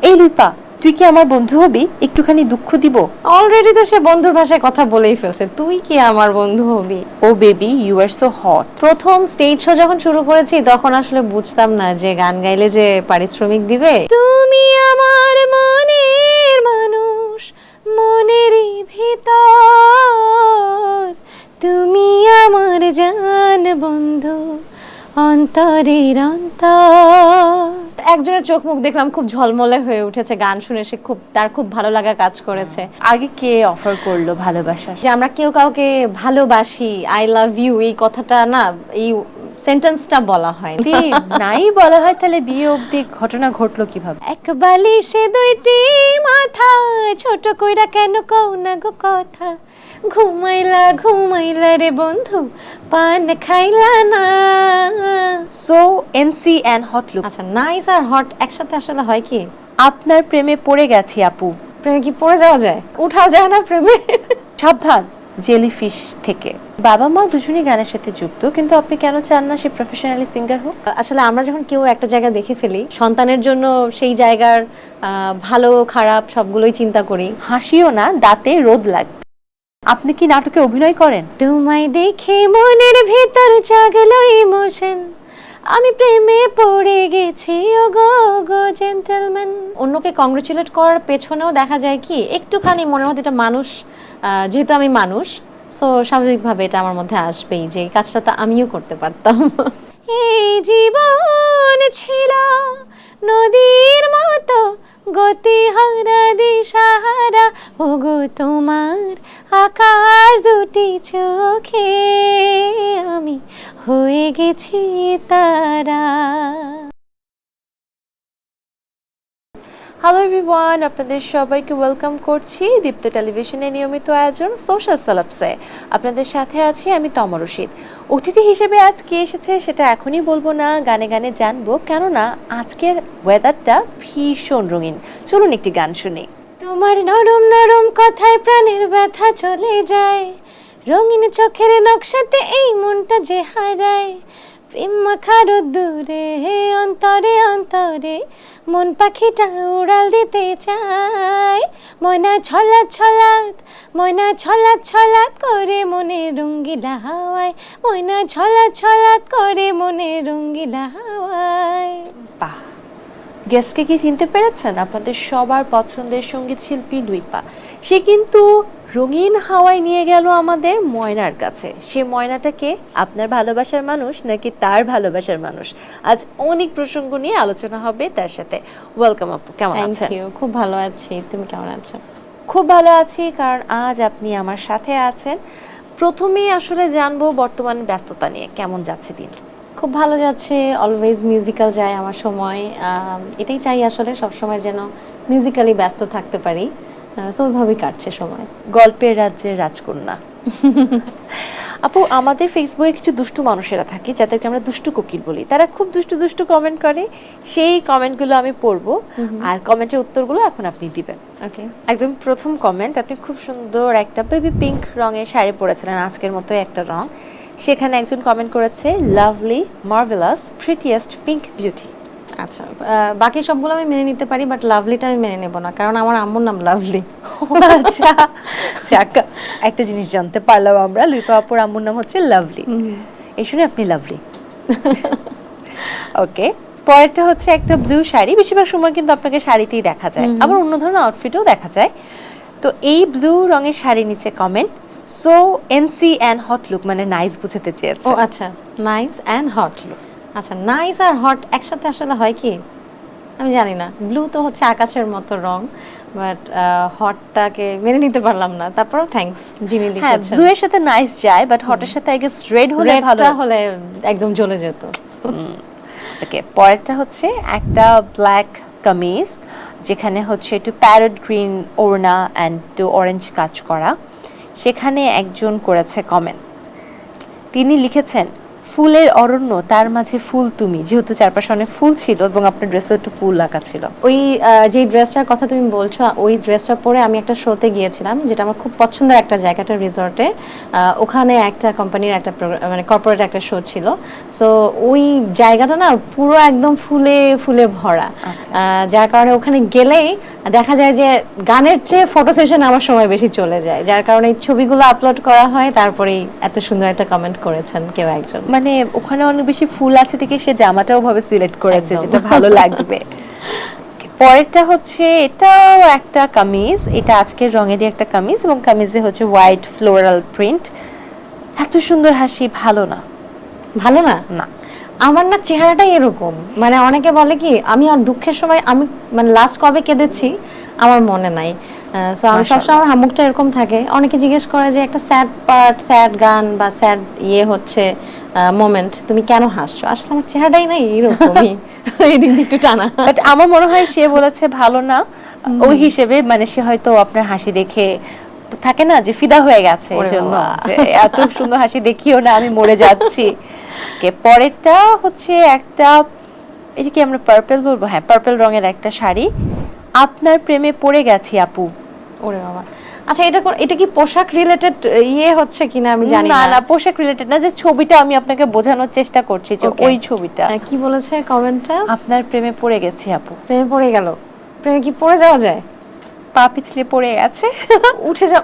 এই লুইপা, তুই কি আমার বন্ধু হবি? একটুখানি দুঃখ দিব। অলরেডি তো সে বন্ধুর ভাষায় কথা বলেই ফেলছে, তুই কি আমার বন্ধু হবি? Oh baby, you are so hot. প্রথম স্টেজ শো যখন শুরু করেছি তখন আসলে বুঝতাম না যে গান গাইলে যে পারিশ্রমিক দিবে। তুমি আমার মনের মানুষ, মনেরই ভিতর, তুমি আমার জান বন্ধু, অন্তরের অন্তর। একজনের চোখ মুখ দেখলাম খুব ঝলমলে হয়ে উঠেছে, গান শুনে সে তার খুব ভালো লাগা কাজ করেছে। আগে কে অফার করলো ভালোবাসা? যে আমরা কেউ কাউকে ভালোবাসি, আই লাভ ইউ, এই কথাটা না, এই সেন্টেন্সটা বলা হয় যদি নাই বলা হয় তাহলে বিয়ে অবধি ঘটনা ঘটলো কিভাবে? এক বালিশে দুইটি মাথা, ছোট কইরা কেন কও না গো কথা, ঘুমাইলা ঘুমাইলা রে বন্ধু, পান খাইলা না। So NC and hot look. আচ্ছা, নাইস আর হট একসাথে আসলে হয় কি? আপনার প্রেমে পড়ে গেছি আপু। প্রেমে কি পড়ে যাওয়া যায়? উঠাও যায় না প্রেমে? সাবধান জেলিফিশ থেকে। বাবা মা দুজনেই গানের সাথে যুক্ত, কিন্তু আপনি কেন চান না সে প্রফেশনালি সিঙ্গার হোক? আসলে আমরা যখন কেউ একটা জায়গা দেখে ফেলি, সন্তানের জন্য সেই জায়গার ভালো খারাপ সবগুলোই চিন্তা করি। হাসিও না, দাঁতে রোদ লাগবে। আপনি কি নাটকে অভিনয় করেন? তোমায় দেখে মনের ভেতর জাগলো ইমোশন, আমি প্রেমে পড়ে গেছি ও গো গো জেন্টলম্যান। অন্যকে কংগ্রেচুলেট করার পেছনেও দেখা যায় কি একটুখানি মনের মধ্যে এটা মানুষ, যেহেতু আমি মানুষ, সো স্বাভাবিকভাবে এটা আমার মধ্যে আসবেই যে এই কাজটা তো আমিও করতে পারতাম। এই জীবন ছিল নদীর মতো গতিহারা দিশাহারা, ওগো তোমার আকাশ দুটি চোখে আমি হয়ে গেছি তারা। হ্যালো এভরিওয়ান, আপনাদের সবাইকে ওয়েলকাম করছি দীপ্ত টেলিভিশনের নিয়মিত আয়োজন সোশ্যাল সালাপসে। আপনাদের সাথে আছি আমি তমা রশিদ। অতিথি হিসেবে আজ কে এসেছে সেটা এখনই বলবো না, গানে গানে জানবো, কেননা আজকের ওয়েদারটা ভীষণ রঙিন। চলুন একটি গান শুনি। তোমার নরম নরম কথায় প্রাণের ব্যথা চলে যায়, রঙিন চোখের নকশাতে এই মনটা যে হারায়, প্রেম মাখার দূরে অন্তরে অন্তরে মন পাখিটা উড়াল দিতে চায়, ময়না ছলাৎ ছলাৎ, ময়না ছলাৎ ছলাৎ করে মনে রঙ্গিলা হাওয়ায়, ময়না ছলাৎ ছলাৎ করে মনে রঙ্গিলা হাওয়ায়। বাহ, গেস্টকে কি চিনতে পেরেছেন? আপনাদের সবার পছন্দের সঙ্গীত শিল্পী লুইপা। সে কিন্তু রঙিন হাওয়ায় নিয়ে গেল আমাদের ময়নার কাছে। সে ময়নাটাকে আপনার ভালোবাসার মানুষ নাকি তার ভালোবাসার মানুষ? আজ অনেক প্রসঙ্গ নিয়ে আলোচনা হবে তার সাথে। ওয়েলকাম আপু, কেমন আছেন? থ্যাংক ইউ, খুব ভালো আছি, তুমি কেমন আছো? খুব ভালো আছি, কারণ আজ আপনি আমার সাথে আছেন। প্রথমেই আসলে জানবো বর্তমান ব্যস্ততা নিয়ে কেমন যাচ্ছে দিন? খুব ভালো যাচ্ছে, অলওয়েজ মিউজিক্যাল যায় আমার সময়, এটাই চাই আসলে, সব সময় যেন মিউজিক্যালি ব্যস্ত থাকতে পারি, সো ওইভাবেই কাটছে সময়। গল্পের রাজ্যের রাজকন্যা। আপু, আমাদের ফেসবুকে কিছু দুষ্টু মানুষেরা থাকে যাদেরকে আমরা দুষ্টু কোকিল বলি। তারা খুব দুষ্টু দুষ্টু কমেন্ট করে, সেই কমেন্টগুলো আমি পড়বো আর কমেন্টের উত্তরগুলো এখন আপনি দিবেন। ওকে। একদম প্রথম কমেন্ট, আপনি খুব সুন্দর একটা বেবি পিঙ্ক রঙের শাড়ি পরেছিলেন, আজকের মতো একটা রং। সেখানে একজন কমেন্ট করেছে, lovely marvellous prettiest pink beauty. আচ্ছা, বাকি সবগুলো আমি মেনে নিতে পারি, বাট লাভলিটা আমি মেনে নেব না, কারণ আমার আম্মুর নাম লাভলি। আচ্ছা, যাক, একটা জিনিস জানতে পারলাম আমরা, লুইপা আপুর আম্মুর নাম হচ্ছে লাভলি। এই শুনে আপনি লাভলি। ওকে, পরেরটা হচ্ছে একটা ব্লু শাড়ি। বেশিরভাগ সময় কিন্তু আপনাকে শাড়িতেই দেখা যায়, আবার অন্য ধরনের আউটফিটও দেখা যায়। তো এই ব্লু রঙের শাড়ি নিচে comment, so NC and hot look, মানে নাইস বুঝাতে চেয়েছে। ও আচ্ছা, নাইস অ্যান্ড হট। আচ্ছা, নাইস আর হট একসাথে আসলে হয় কি আমি জানি না। ব্লু তো হচ্ছে আকাশের মতো রং, বাট হটটাকে মেনে নিতে পারলাম না। তারপরেও থ্যাঙ্কস যিনি হ্যাঁ, লিখেছেন। ব্লু এর সাথে নাইস যায়, বাট হটের সাথে আই গেস রেড হলে ভালো। রেডটা হলে একদম জ্বলে যেত। ওকে, পরেরটা হচ্ছে একটা ব্ল্যাক কামিজ, যেখানে হচ্ছে একটু প্যারট গ্রিন ওড়না অ্যান্ড একটু অরেঞ্জ কাজ করা। সেখানে একজন করেছে কমেন্ট, তিনি লিখেছেন, ফুলের অরণ্য, তার মাঝে ফুল তুমি, যেহেতু চারপাশে অনেক ফুল ছিল এবং আপনার ড্রেসে একটু ফুল আঁকা ছিল। ওই যে ড্রেসটার কথা তুমি বলছো, ওই ড্রেসটা পরে আমি একটা শোতে গিয়েছিলাম, যেটা আমার খুব পছন্দের একটা জায়গাটা, রিসর্টে। ওখানে একটা কোম্পানির একটা মানে কর্পোরেট একটা শো ছিল। সো ওই জায়গাটা না পুরো একদম ফুলে ফুলে ভরা। যার কারণে ওখানে গেলেই দেখা যায় যে গানের চেয়ে ফটো সেশন আমার সময় বেশি চলে যায়, যার কারণে এই ছবিগুলো আপলোড করা হয়। তারপরেই এত সুন্দর একটা কমেন্ট করেছেন কেউ একজন, মানে ওখানে অনেক বেশি ফুল আছে দেখে সে জামাটাও ভাবে সিলেক্ট করেছে একদম। যেটা ভালো লাগবে। পরেরটা হচ্ছে, এটাও একটা কামিজ, এটা আজকের রঙেরই একটা কামিজ এবং কামিজে হচ্ছে হোয়াইট ফ্লোরাল প্রিন্ট। এত সুন্দর হাসি, ভালো না? ভালো না? না, আমার না চেহারাটাই এরকম। মানে অনেকে বলে কি, আমি আর দুঃখের সময় আমি মানে লাস্ট কবে কেঁদেছি আমার মনে নাই। সো আমি সবসময় আমার মুখটা এরকম থাকে। অনেকে জিজ্ঞেস করে যে একটা স্যাড পার্ট, স্যাড গান বা স্যাড হচ্ছে মোমেন্ট, তুমি কেন হাসছো? আসলে আমার চেহারাটাই নাই এরকমই, এই দিক একটু টানা। বাট আমার মনে হয় সে বলেছে ভালো না ওই হিসেবে, মানে সে হয়তো আপনার হাসি দেখে থাকে না যে ফিদা হয়ে গেছে, ওরে এজন্য বাবা। যে এত সুন্দর হাসি দেখিও না, আমি মরে যাচ্ছি। পরেরটা হচ্ছে একটা, এই যে কি আমরা পার্পল বলবো, হ্যাঁ পার্পল রঙের একটা শাড়ি, আপনার প্রেমে পড়ে গেছি আপু। ওরে বাবা। আচ্ছা, এটা কি পোশাক রিলেটেড হচ্ছে কিনা আমি জানি না না। না, পোশাক রিলেটেড না, যে ছবিটা আমি আপনাকে বোঝানোর চেষ্টা করছি যে Okay. ওই ছবিটা। কি বলেছে কমেন্টটা? আপনার প্রেমে পড়ে গেছি আপু। প্রেমে পড়ে গেল? প্রেমে কি পড়ে যাওয়া যায়? পা পিছলে পড়ে গেছে।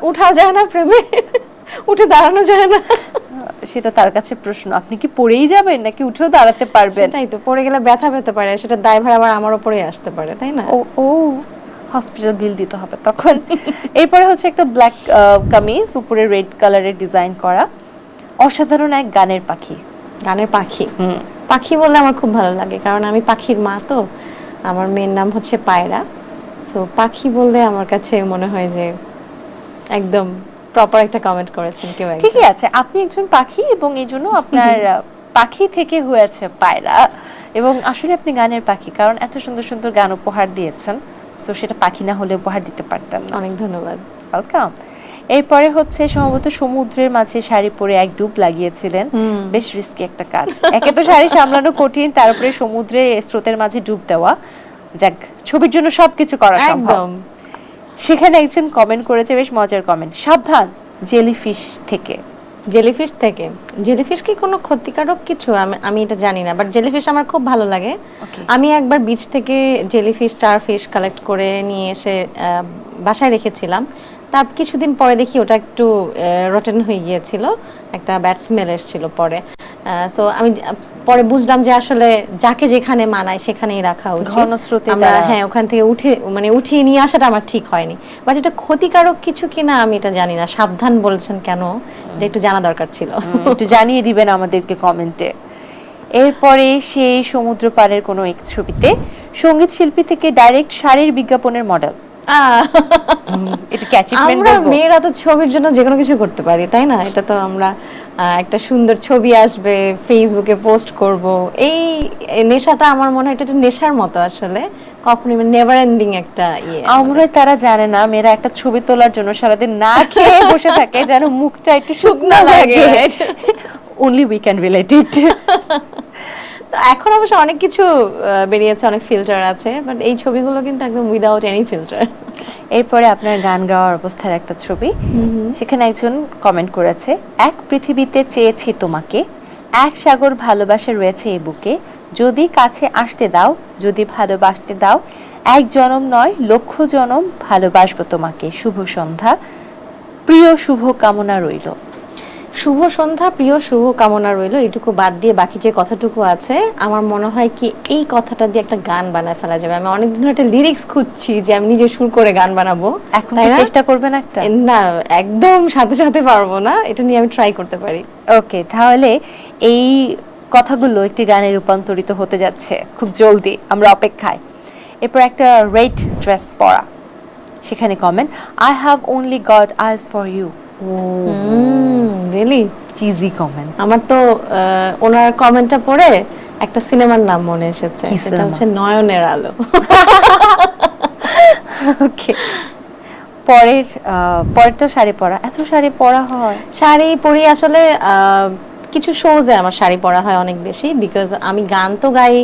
উঠা যায় না প্রেমে? উঠে দাঁড়ানো যায় না? সেটা তার কাছে প্রশ্ন, আপনি কি পড়েই যাবেন নাকি উঠেও দাঁড়াতে পারবেন? সেটাই তো, পড়ে গেলে ব্যথা পেতে পারে, সেটা দায়ভার আবার আমার উপরেই আসতে পারে, তাই না? ও ও, হসপিটাল বিল দিতে হবে তখন। এরপরে হচ্ছে একটা ব্ল্যাক কামিজ, উপরে রেড কালারের ডিজাইন করা, অসাধারণ এক গানের পাখি। গানের পাখি। পাখি বললে আমার খুব ভালো লাগে, কারণ আমি পাখির মা তো। আমার মেয়ের নাম হচ্ছে পায়রা। সো পাখি বললে আমার কাছে মনে হয় যে একদম প্রপার একটা কমেন্ট করেছেন কেউ একজন। ঠিকই আছে, আপনি একজন পাখি এবং এই জন্য আপনার পাখি থেকে হয়েছে পায়রা, এবং আসলে আপনি গানের পাখি, কারণ এত সুন্দর সুন্দর গান উপহার দিয়েছেন। সো সেটা পাখি না হলে উপহার দিতে পারতেন না। অনেক ধন্যবাদ। ওয়েলকাম। এরপরে হচ্ছে সম্ভবত সমুদ্রের মাঝে শাড়ি পরে এক ডুব লাগিয়েছিলেন, বেশ রিস্কি একটা কাজ। একে তো শাড়ি সামলানো কঠিন, তারপরে সমুদ্রে স্রোতের মাঝে ডুব দেওয়া, যাক ছবির জন্য সবকিছু করা সম্ভব। একদম। সেখানে একজন কমেন্ট করেছে, বেশ মজার কমেন্ট, সাবধান জেলিফিশ থেকে। জেলিফিশ থেকে? জেলিফিশ কি কোনো ক্ষতিকারক কিছু? আমি এটা জানি না, বাট জেলিফিশ আমার খুব ভালো লাগে। Okay. আমি একবার বিচ থেকে জেলিফিশ, স্টারফিশ কালেক্ট করে নিয়ে এসে বাসায় রেখেছিলাম। তার কিছুদিন পরে দেখি ওটা একটু রটেন হয়ে গিয়েছিল, একটা ব্যাড স্মেল এসেছিল পরে। সো আমি পরে বুঝলাম যে আসলে যাকে যেখানে মানায় সেখানেই রাখা উচিত। ঘনস্রোতে আমরা তারা- হ্যাঁ ওখান থেকে উঠিয়ে নিয়ে আসাটা আমার ঠিক হয়নি। বাট এটা ক্ষতিকারক কিছু কিনা আমি এটা জানি না। সাবধান বলছেন কেন, এটা একটু জানা দরকার ছিল। একটু জানিয়ে দিবেন আমাদেরকে কমেন্টে। এরপরে সেই সমুদ্র পাড়ের কোনো এক ছবিতে সঙ্গীত শিল্পী থেকে ডাইরেক্ট শাড়ির বিজ্ঞাপনের মডেল। এটা কি অ্যাচিভমেন্ট আমরা বলবো? মেয়েরা তো ছবির জন্য যে কোনো কিছু করতে পারি, তাই না? এটা তো আমরা একটা সুন্দর ছবি আসবে, ফেসবুকে পোস্ট করব, এই নেশাটা আমার মনে হয় এটা একটা নেশার মতো আসলে, কখনোই নেভার এন্ডিং একটা আমার মনে হয় তারা জানে না মেয়েরা একটা ছবি তোলার জন্য সারাদিন না খেয়ে বসে থাকে যেন মুখটা একটু শুকনা লাগে। Only we can relate it. তো এখন অবশ্য অনেক কিছু বেরিয়েছে, অনেক ফিল্টার আছে, বাট এই ছবিগুলো কিন্তু একদম উইদাউট এনি ফিল্টার। এরপরে আপনার গান গাওয়ার অবস্থার একটা ছবি, সেখানে একজন কমেন্ট করেছে, এক পৃথিবীতে চেয়েছি তোমাকে, এক সাগর ভালোবাসা রয়েছে এই বুকে, যদি কাছে আসতে দাও, যদি ভালোবাসতে দাও, এক জনম নয় লক্ষ জনম ভালোবাসবো তোমাকে, শুভ সন্ধ্যা, প্রিয় শুভ কামনা রইল। শুভ সন্ধ্যা, প্রিয় শুভ কামনা রইল, এইটুকু বাদ দিয়ে বাকি যে কথাটুকু আছে আমার মনে হয় কি এই কথাটা দিয়ে একটা গান বানায় ফেলা যাবে। আমি অনেকদিন ধরে একটা লিরিক্স খুঁজছি যে আমি নিজে সুর করে গান বানাবো। এখন কি চেষ্টা করবেন একটা? না, একদম সাথে সাথে পারবো না, এটা নিয়ে আমি ট্রাই করতে পারি। ওকে, তাহলে এই কথাগুলো একটি গানে রূপান্তরিত হতে যাচ্ছে খুব জলদি, আমরা অপেক্ষায়। এরপর একটা রেড ড্রেস পরা, সেখানে comment, I have only got eyes for you. Really cheesy comment. আমার তো ওনার কমেন্টটা পড়ে একটা সিনেমার নাম মনে এসেছে, কি সেটা সিনেমা? হচ্ছে নয়নের আলো। ওকে, পরেরটা শাড়ি পরা, এত শাড়ি পরা হয়? শাড়ি পরি আসলে কিছু শোজে আমার শাড়ি পরা হয় অনেক বেশি, বিকজ আমি গান তো গাই,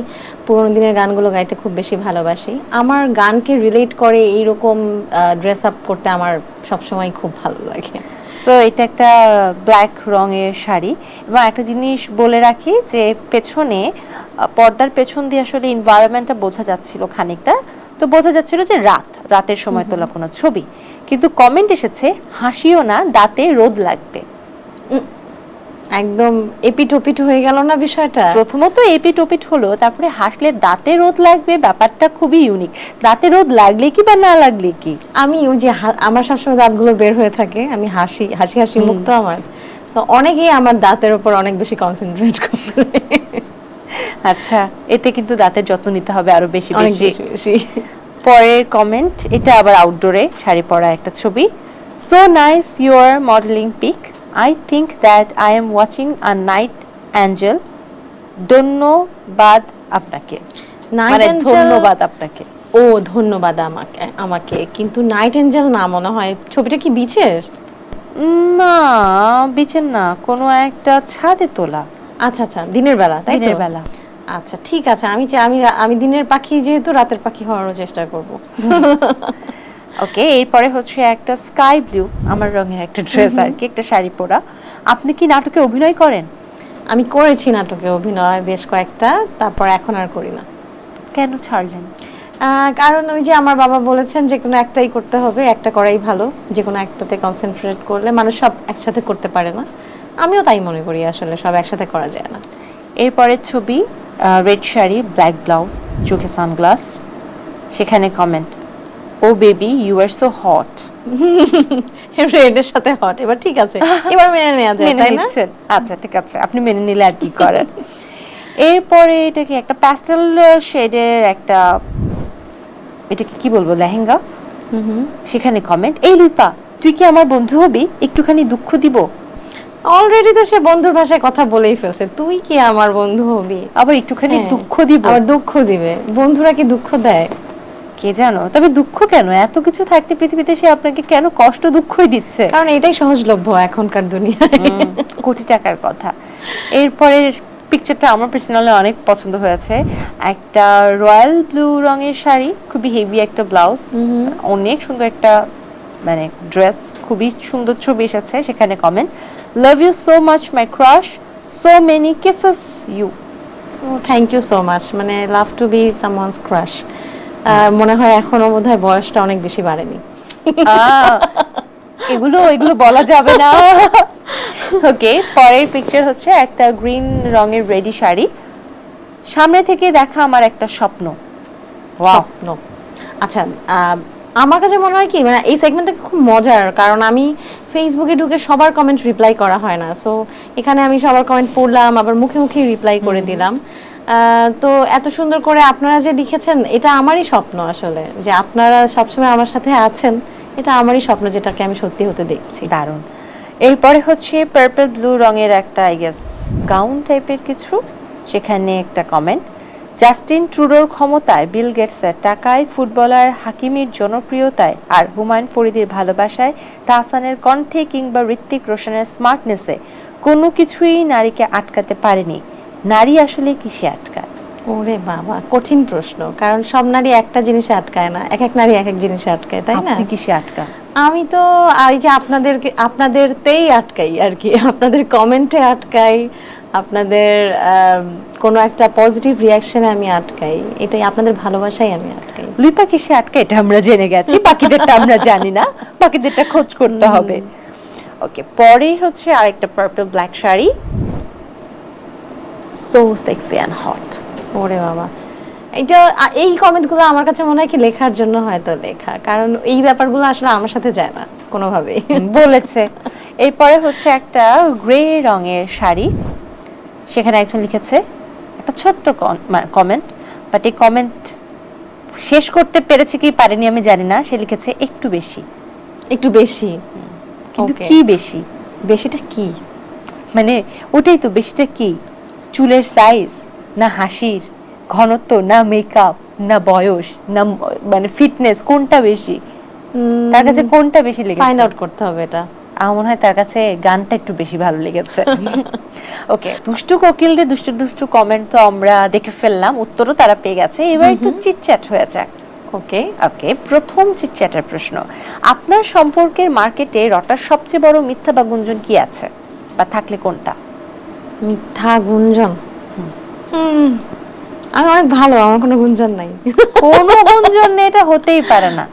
পুরোনো দিনের গানগুলো গাইতে খুব বেশি ভালোবাসি। আমার গানকে রিলেট করে এইরকম ড্রেস আপ করতে আমার সবসময় খুব ভালো লাগে। সো এটা একটা ব্ল্যাক রঙের শাড়ি, এবং একটা জিনিস বলে রাখি যে পেছনে পর্দার পেছন দিয়ে আসলে এনভায়রনমেন্টটা বোঝা যাচ্ছিল খানিকটা, তো বোঝা যাচ্ছিল যে রাতের সময় তোলা কোনো ছবি, কিন্তু কমেন্ট এসেছে হাসিও না, দাঁতে রোদ লাগবে। একদম এপিট ওপিট হয়ে গেল না বিষয়টা? প্রথমত এপিট ওপিট হলো, তারপরে হাসলে দাঁতে রোদ লাগবে, ব্যাপারটা খুবই ইউনিক। দাঁতে রোদ লাগলে কি বা না লাগলে কি? আমি ওই যে আমার সবসময় দাঁতগুলো বের হয়ে থাকে, আমি হাসি হাসি হাসি মুখ তো আমার, সো অনেকেই আমার দাঁতের উপর অনেক বেশি কনসেন্ট্রেট করে। আচ্ছা, এতে কিন্তু দাঁতের যত্ন নিতে হবে আরো বেশি অনেক বেশি বেশি বেশি। পরের কমেন্ট, এটা আবার আউটডোরে শাড়ি পরা একটা ছবি। So nice your modelling pic, I think that I am watching a night angel, ধন্যবাদ আপনাকে। মানে ধন্যবাদ আপনাকে। ও ধন্যবাদ আমাকে কিন্তু নাইট এঞ্জেল না মনে হয়। ছবিটা কি বিচের? না, বিচের না, কোনো একটা ছাদে তোলা। আচ্ছা আচ্ছা, দিনের বেলা, তাই তো? দিনের বেলা। আচ্ছা ঠিক আছে, আমি দিনের পাখি যেহেতু রাতের পাখি হওয়ারও চেষ্টা করব। ওকে, এরপরে হচ্ছে একটা স্কাই ব্লু আমার রঙের একটা ড্রেস আর কি, একটা শাড়ি পরা। আপনি কি নাটকে অভিনয় করেন? আমি করেছি নাটকে অভিনয় বেশ কয়েকটা, তারপর এখন আর করি না। কেন ছাড়লেন? কারণ ওই যে আমার বাবা বলেছেন যে কোনো একটাই করতে হবে, একটা করাই ভালো, যে কোনো একটাতে কনসেন্ট্রেট করলে মানুষ সব একসাথে করতে পারে না। আমিও তাই মনে করি, আসলে সব একসাথে করা যায় না। এরপরের ছবি রেড শাড়ি, ব্ল্যাক ব্লাউজ, চোখে সানগ্লাস, সেখানে comment, oh baby you are so hot. রেডের সাথে হট, এবার ঠিক আছে, এবার মেনে নেওয়া যায়, তাই না? আচ্ছা ঠিক আছে, আপনি মেনে নিলে আর কি করেন। এরপরে এটা কি একটা প্যাস্টেল শেডের একটা, এটাকে কি বলবো, লেহেঙ্গা। সেখানে কমেন্ট, এই লুইপা তুই কি আমার বন্ধু হবি, একটুখানি দুঃখ দিব। অলরেডি তো সে বন্ধুর ভাষায় কথা বলেই ফেলছে, তুই কি আমার বন্ধু হবি, আবার একটুখানি দুঃখ দিব। আবার দুঃখ দিবে? বন্ধুরা কি দুঃখ দেয়? কে জানো, তবে দুঃখ কেন, এত কিছু থাকতে পৃথিবীতে সে আপনাকে কেন কষ্ট দুঃখই দিচ্ছে? কারণ এটাই সহজলভ্য এখনকার দুনিয়ায়। কোটি টাকার কথা। এরপরের পিকচারটা আমার পার্সোনালি অনেক পছন্দ হয়েছে, একটা রয়্যাল ব্লু রঙের শাড়ি, খুবই হেভি একটা ব্লাউজ, অনেক সুন্দর একটা মানে ড্রেস, খুবই সুন্দর ছবি এসেছে। সেখানে comment, love you so much my crush, so many kisses you. Thank you so much. মানে love to be someone's crush, মনে হয় এখনো বোধহয় বয়সটা অনেক বেশি বাড়েনি। এগুলো বলা যাবে না। ওকে, পরের পিকচার হচ্ছে একটা গ্রিন রঙের রেডি শাড়ি, সামনে থেকে দেখা আমার একটা স্বপ্ন। স্বপ্ন। আচ্ছা, আমার কাছে মনে হয় কি, মানে এই সেগমেন্টটা খুব মজার, কারণ আমি ফেসবুকে ঢুকে সবার কমেন্ট রিপ্লাই করা হয় না, সো এখানে আমি সবার কমেন্ট পড়লাম, আবার মুখে মুখে রিপ্লাই করে দিলাম। তো এত সুন্দর করে আপনারা যে লিখেছেন, এটা আমারই স্বপ্ন আসলে, যে আপনারা সবসময় আমার সাথে আছেন, এটা আমারই স্বপ্ন, যেটাকে আমি সত্যি হতে দেখছি। দারুণ। এরপরে হচ্ছে পার্পল ব্লু রঙের একটা আই গেস গাউন টাইপের কিছু, সেখানে একটা কমেন্ট, জাস্টিন ট্রুডোর ক্ষমতায়, বিল গেটসের টাকায়, ফুটবলার হাকিমির জনপ্রিয়তায়, আর হুমায়ুন ফরিদির ভালোবাসায়, তাহসানের কণ্ঠে কিংবা ঋত্বিক রোশনের স্মার্টনেসে কোনো কিছুই নারীকে আটকাতে পারেনি। নারী আসলে কিসে আটকায়? ওরে বাবা, কঠিন প্রশ্ন, কারণ সব নারী একটা জিনিসে আটকায় না, এক এক নারী এক এক জিনিসে আটকায়, তাই না? আপনি কিসে আটকান? আমি তো এই যে আপনাদেরতেই আটকাই আর কি, আপনাদের কমেন্টে আটকাই, আপনাদের কোনো একটা পজিটিভ রিয়াকশনে আমি আটকাই, এটাই আপনাদের ভালোবাসাই আমি আটকাই। লুইপা কিসে আটকায় এটা আমরা জেনে গেছি, বাকিদেরটা আমরা জানি না, বাকিদেরটা খোঁজ করতে হবে। ওকে, পরেই হচ্ছে আরেকটা purple black sari, so sexy and hot. ওরে বাবা, এই কমেন্টগুলো আমার কাছে মনে হয় কি লেখার জন্য হয়তো লেখা, কারণ এই ব্যাপারগুলো আসলে আমার সাথে যায় না কোনোভাবে। বলেছে। এরপরে হচ্ছে একটা গ্রে রঙের শাড়ি, সেখানে একজন লিখেছে একটা ছোট্ট কমেন্ট, বাট এই কমেন্ট শেষ করতে পেরেছে কি পারেনি আমি জানি না। সে লিখেছে একটু বেশি। একটু বেশি, কিন্তু কি বেশি? বেশিটা কি? মানে ওটাই তো, বেশিটা কি? চুলের সাইজ, না হাসির ঘনত্ব, না মেকআপ, না বয়স, না মানে ফিটনেস, কোনটা বেশি? তার কাছে কোনটা বেশি লেগেছে? ফাইন্ড আউট করতে হবে এটা। আমার মনে হয় তার কাছে গানটা একটু বেশি ভালো লেগেছে। ওকে, দুষ্টু কোকিলদের দুষ্টু দুষ্টু কমেন্ট তো আমরা দেখে ফেললাম, উত্তরও তারা পেয়ে গেছে। এবার একটু চিটচ্যাট হয়ে যাক। ওকে, ওকে, প্রথম চিটচ্যাটের প্রশ্ন, আপনার সম্পর্কের মার্কেটে রটার সবচেয়ে বড় মিথ্যা বা গুঞ্জন কি আছে, বা থাকলে কোনটা? মিথ্যা গুঞ্জন। আমি অনেক ভালো, আমার কোনো গুঞ্জন নাই। কোনো গুঞ্জন নেই, এটা হতেই পারে না।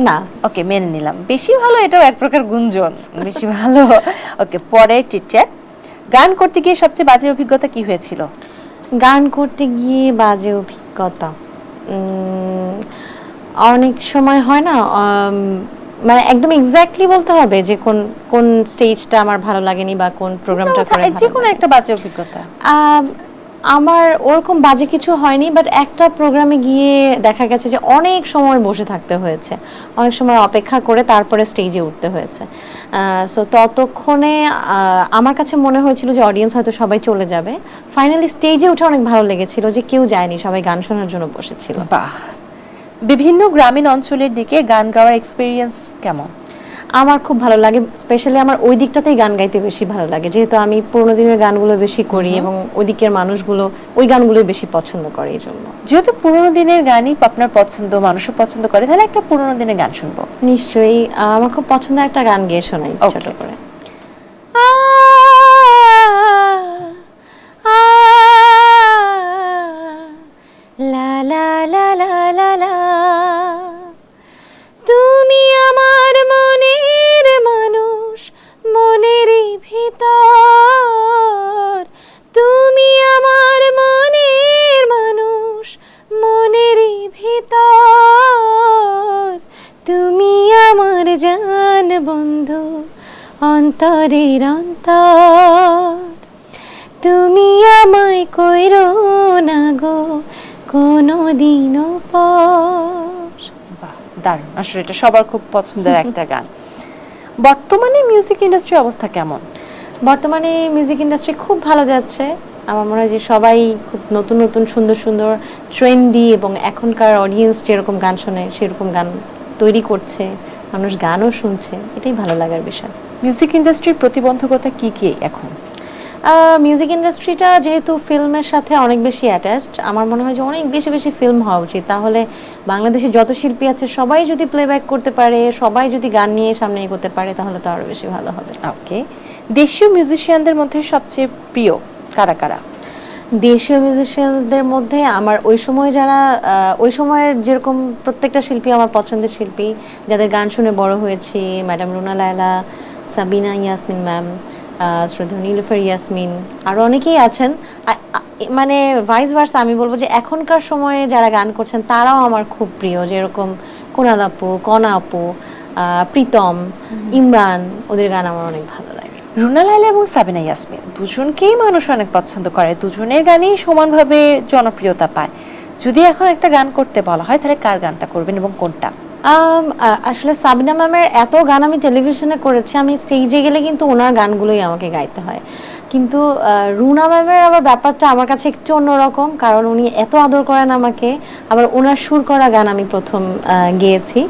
না। ওকে, মেনে নিলাম, বেশি ভালো এটাও এক প্রকার গুঞ্জন, বেশি ভালো। ওকে, পরে চিটচ্যাট, গান করতে গিয়ে সবচেয়ে বাজে অভিজ্ঞতা কি হয়েছিল? গান করতে গিয়ে বাজে অভিজ্ঞতা অনেক সময় হয় না, মানে একদম এক্স্যাক্টলি বলতে হবে যে কোন কোন স্টেজটা আমার ভালো লাগেনি বা কোন প্রোগ্রামটা করে যে কোনো একটা বাজে অভিজ্ঞতা। আমার ওরকম বাজে কিছু হয়নি, বাট একটা প্রোগ্রামে গিয়ে দেখা গেছে যে অনেক সময় বসে থাকতে হয়েছে, অনেক সময় অপেক্ষা করে তারপরে স্টেজে উঠতে হয়েছে। সো ততক্ষণে আমার কাছে মনে হয়েছিল যে অডিয়েন্স হয়তো সবাই চলে যাবে। ফাইনালি স্টেজে উঠে অনেক ভালো লেগেছিল যে কেউ যায়নি, সবাই গান শোনার জন্য বসেছিল। বাহ। বিভিন্ন গ্রামীণ অঞ্চলের দিকে গান গাওয়ার এক্সপেরিয়েন্স কেমন? আমার খুব ভালো লাগে, স্পেশালি আমার ওই দিকটাতেই গান গাইতে বেশি ভালো লাগে, যেহেতু আমি পুরোনো দিনের গানগুলো বেশি করি এবং ওই দিকের মানুষগুলো ওই গানগুলোই বেশি পছন্দ করে। এই জন্য যেহেতু পুরোনো দিনের গানই আপনার পছন্দ, মানুষও পছন্দ করে, তাহলে একটা পুরোনো দিনের গান শুনবো। নিশ্চয়ই, আমার খুব পছন্দের একটা গান গেয়ে শোনাই ছোট করে। লা লা লা লা লা লা, তুমি আমার মনের মানুষ, মনেরই ভিতর, তুমি আমার মনের মানুষ, মনেরই ভিতর, তুমি আমার জান বন্ধু, অন্তরের অন্তর, তুমি আমায় কইরো না গো কোনদিনও পর। বাহ, দারুণ, আসলে এটা সবার খুব পছন্দের একটা গান। বর্তমানে মিউজিক ইন্ডাস্ট্রি অবস্থা কেমন? বর্তমানে মিউজিক ইন্ডাস্ট্রি খুব ভালো যাচ্ছে। আমার মনে হয় যে সবাই খুব নতুন নতুন সুন্দর সুন্দর ট্রেন্ডি এবং এখনকার অডিয়েন্স যেরকম গান শোনে সেরকম গান তৈরি করছে, মানুষ গানও শুনছে, এটাই ভালো লাগার বিষয়। মিউজিক ইন্ডাস্ট্রির প্রতিবন্ধকতা কি কি এখন? মিউজিক ইন্ডাস্ট্রিটা যেহেতু ফিল্মের সাথে অনেক বেশি অ্যাটাচড, আমার মনে হয় যে অনেক বেশি বেশি ফিল্ম হওয়া উচিত, তাহলে বাংলাদেশে যত শিল্পী আছে সবাই যদি প্লেব্যাক করতে পারে, সবাই যদি গান নিয়ে সামনে এগোতে পারে, তাহলে তো আরও বেশি ভালো হবে। ওকে, দেশীয় মিউজিশিয়ানদের মধ্যে সবচেয়ে প্রিয় কারা কারা? দেশীয় মিউজিশিয়ানসদের মধ্যে আমার ওই সময় যারা ওই সময়ের যেরকম প্রত্যেকটা শিল্পী আমার পছন্দের শিল্পী, যাদের গান শুনে বড় হয়েছি, ম্যাডাম রুনা লায়লা, সাবিনা ইয়াসমিন ম্যাম, শ্রদ্ধেয় নীলুফার ইয়াসমিন, আরও অনেকেই আছেন। মানে ভাইস ভার্সা আমি বলবো যে এখনকার সময়ে যারা গান করছেন তারাও আমার খুব প্রিয়, যেরকম কুনাল আপু, কনা আপু, প্রীতম, ইমরান, ওদের গান আমার অনেক ভালো লাগে। রুনা লায়লা এবং সাবিনা ইয়াসমিন দুজনকেই মানুষ অনেক পছন্দ করে, দুজনের গানই সমানভাবে জনপ্রিয়তা পায়। যদি এখন একটা গান করতে বলা হয় তাহলে কার গানটা করবেন এবং কোনটা? আসলে সাবিনা ম্যামের এত গান আমি টেলিভিশনে করেছি, আমি স্টেজে গেলে কিন্তু ওনার গানগুলোই আমাকে গাইতে হয়। কিন্তু রুনা ম্যামের আবার ব্যাপারটা আমার কাছে একটু অন্যরকম, কারণ উনি এত আদর করেন আমাকে, আবার ওনার সুর করা গান আমি প্রথম গেয়েছি।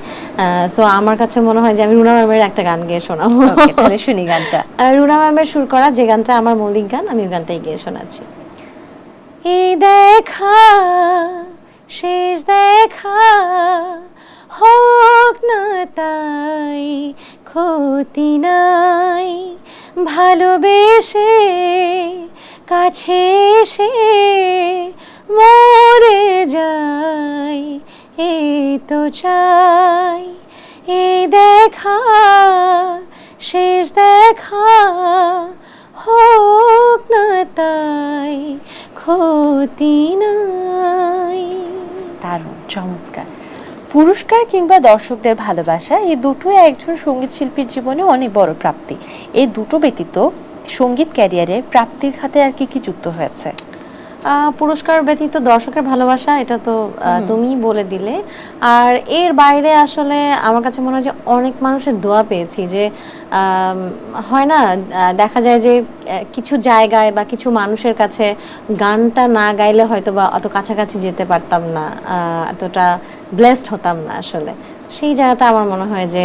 সো আমার কাছে মনে হয় যে আমি রুনা ম্যামের একটা গান গেয়ে শোনাবো। তাহলে শুনি গানটা। রুনা ম্যামের সুর করা যে গানটা আমার মৌলিক গান, আমি ওই গানটাই গেয়ে শোনাচ্ছি। এই দেখা শেষ দেখা হোক না তাই ক্ষতি নাই, ভালোবেসে কাছে এসে মরে যাই, এই তো চাই। এই দেখা শেষ দেখা হোক না তাই ক্ষতি নাই। দারুণ, চমৎকার। পুরস্কার কিংবা দর্শকদের ভালোবাসা, এই দুটোই একজন সঙ্গীত শিল্পীর জীবনে অনেক বড় প্রাপ্তি। এই দুটো ব্যতীত সঙ্গীত ক্যারিয়ারে প্রাপ্তির খাতে আর কি কি যুক্ত হয়েছে? পুরস্কার ব্যতীত দর্শকের ভালোবাসা, এটা তো তুমিই বলে দিলে। আর এর বাইরে আসলে আমার কাছে মনে হয় যে অনেক মানুষের দোয়া পেয়েছি, যে হয় না, দেখা যায় যে কিছু জায়গায় বা কিছু মানুষের কাছে গানটা না গাইলে হয়তো বা অত কাছাকাছি যেতে পারতাম না, এতটা ব্লেসড হতাম না আসলে। সেই জায়গাটা আমার মনে হয় যে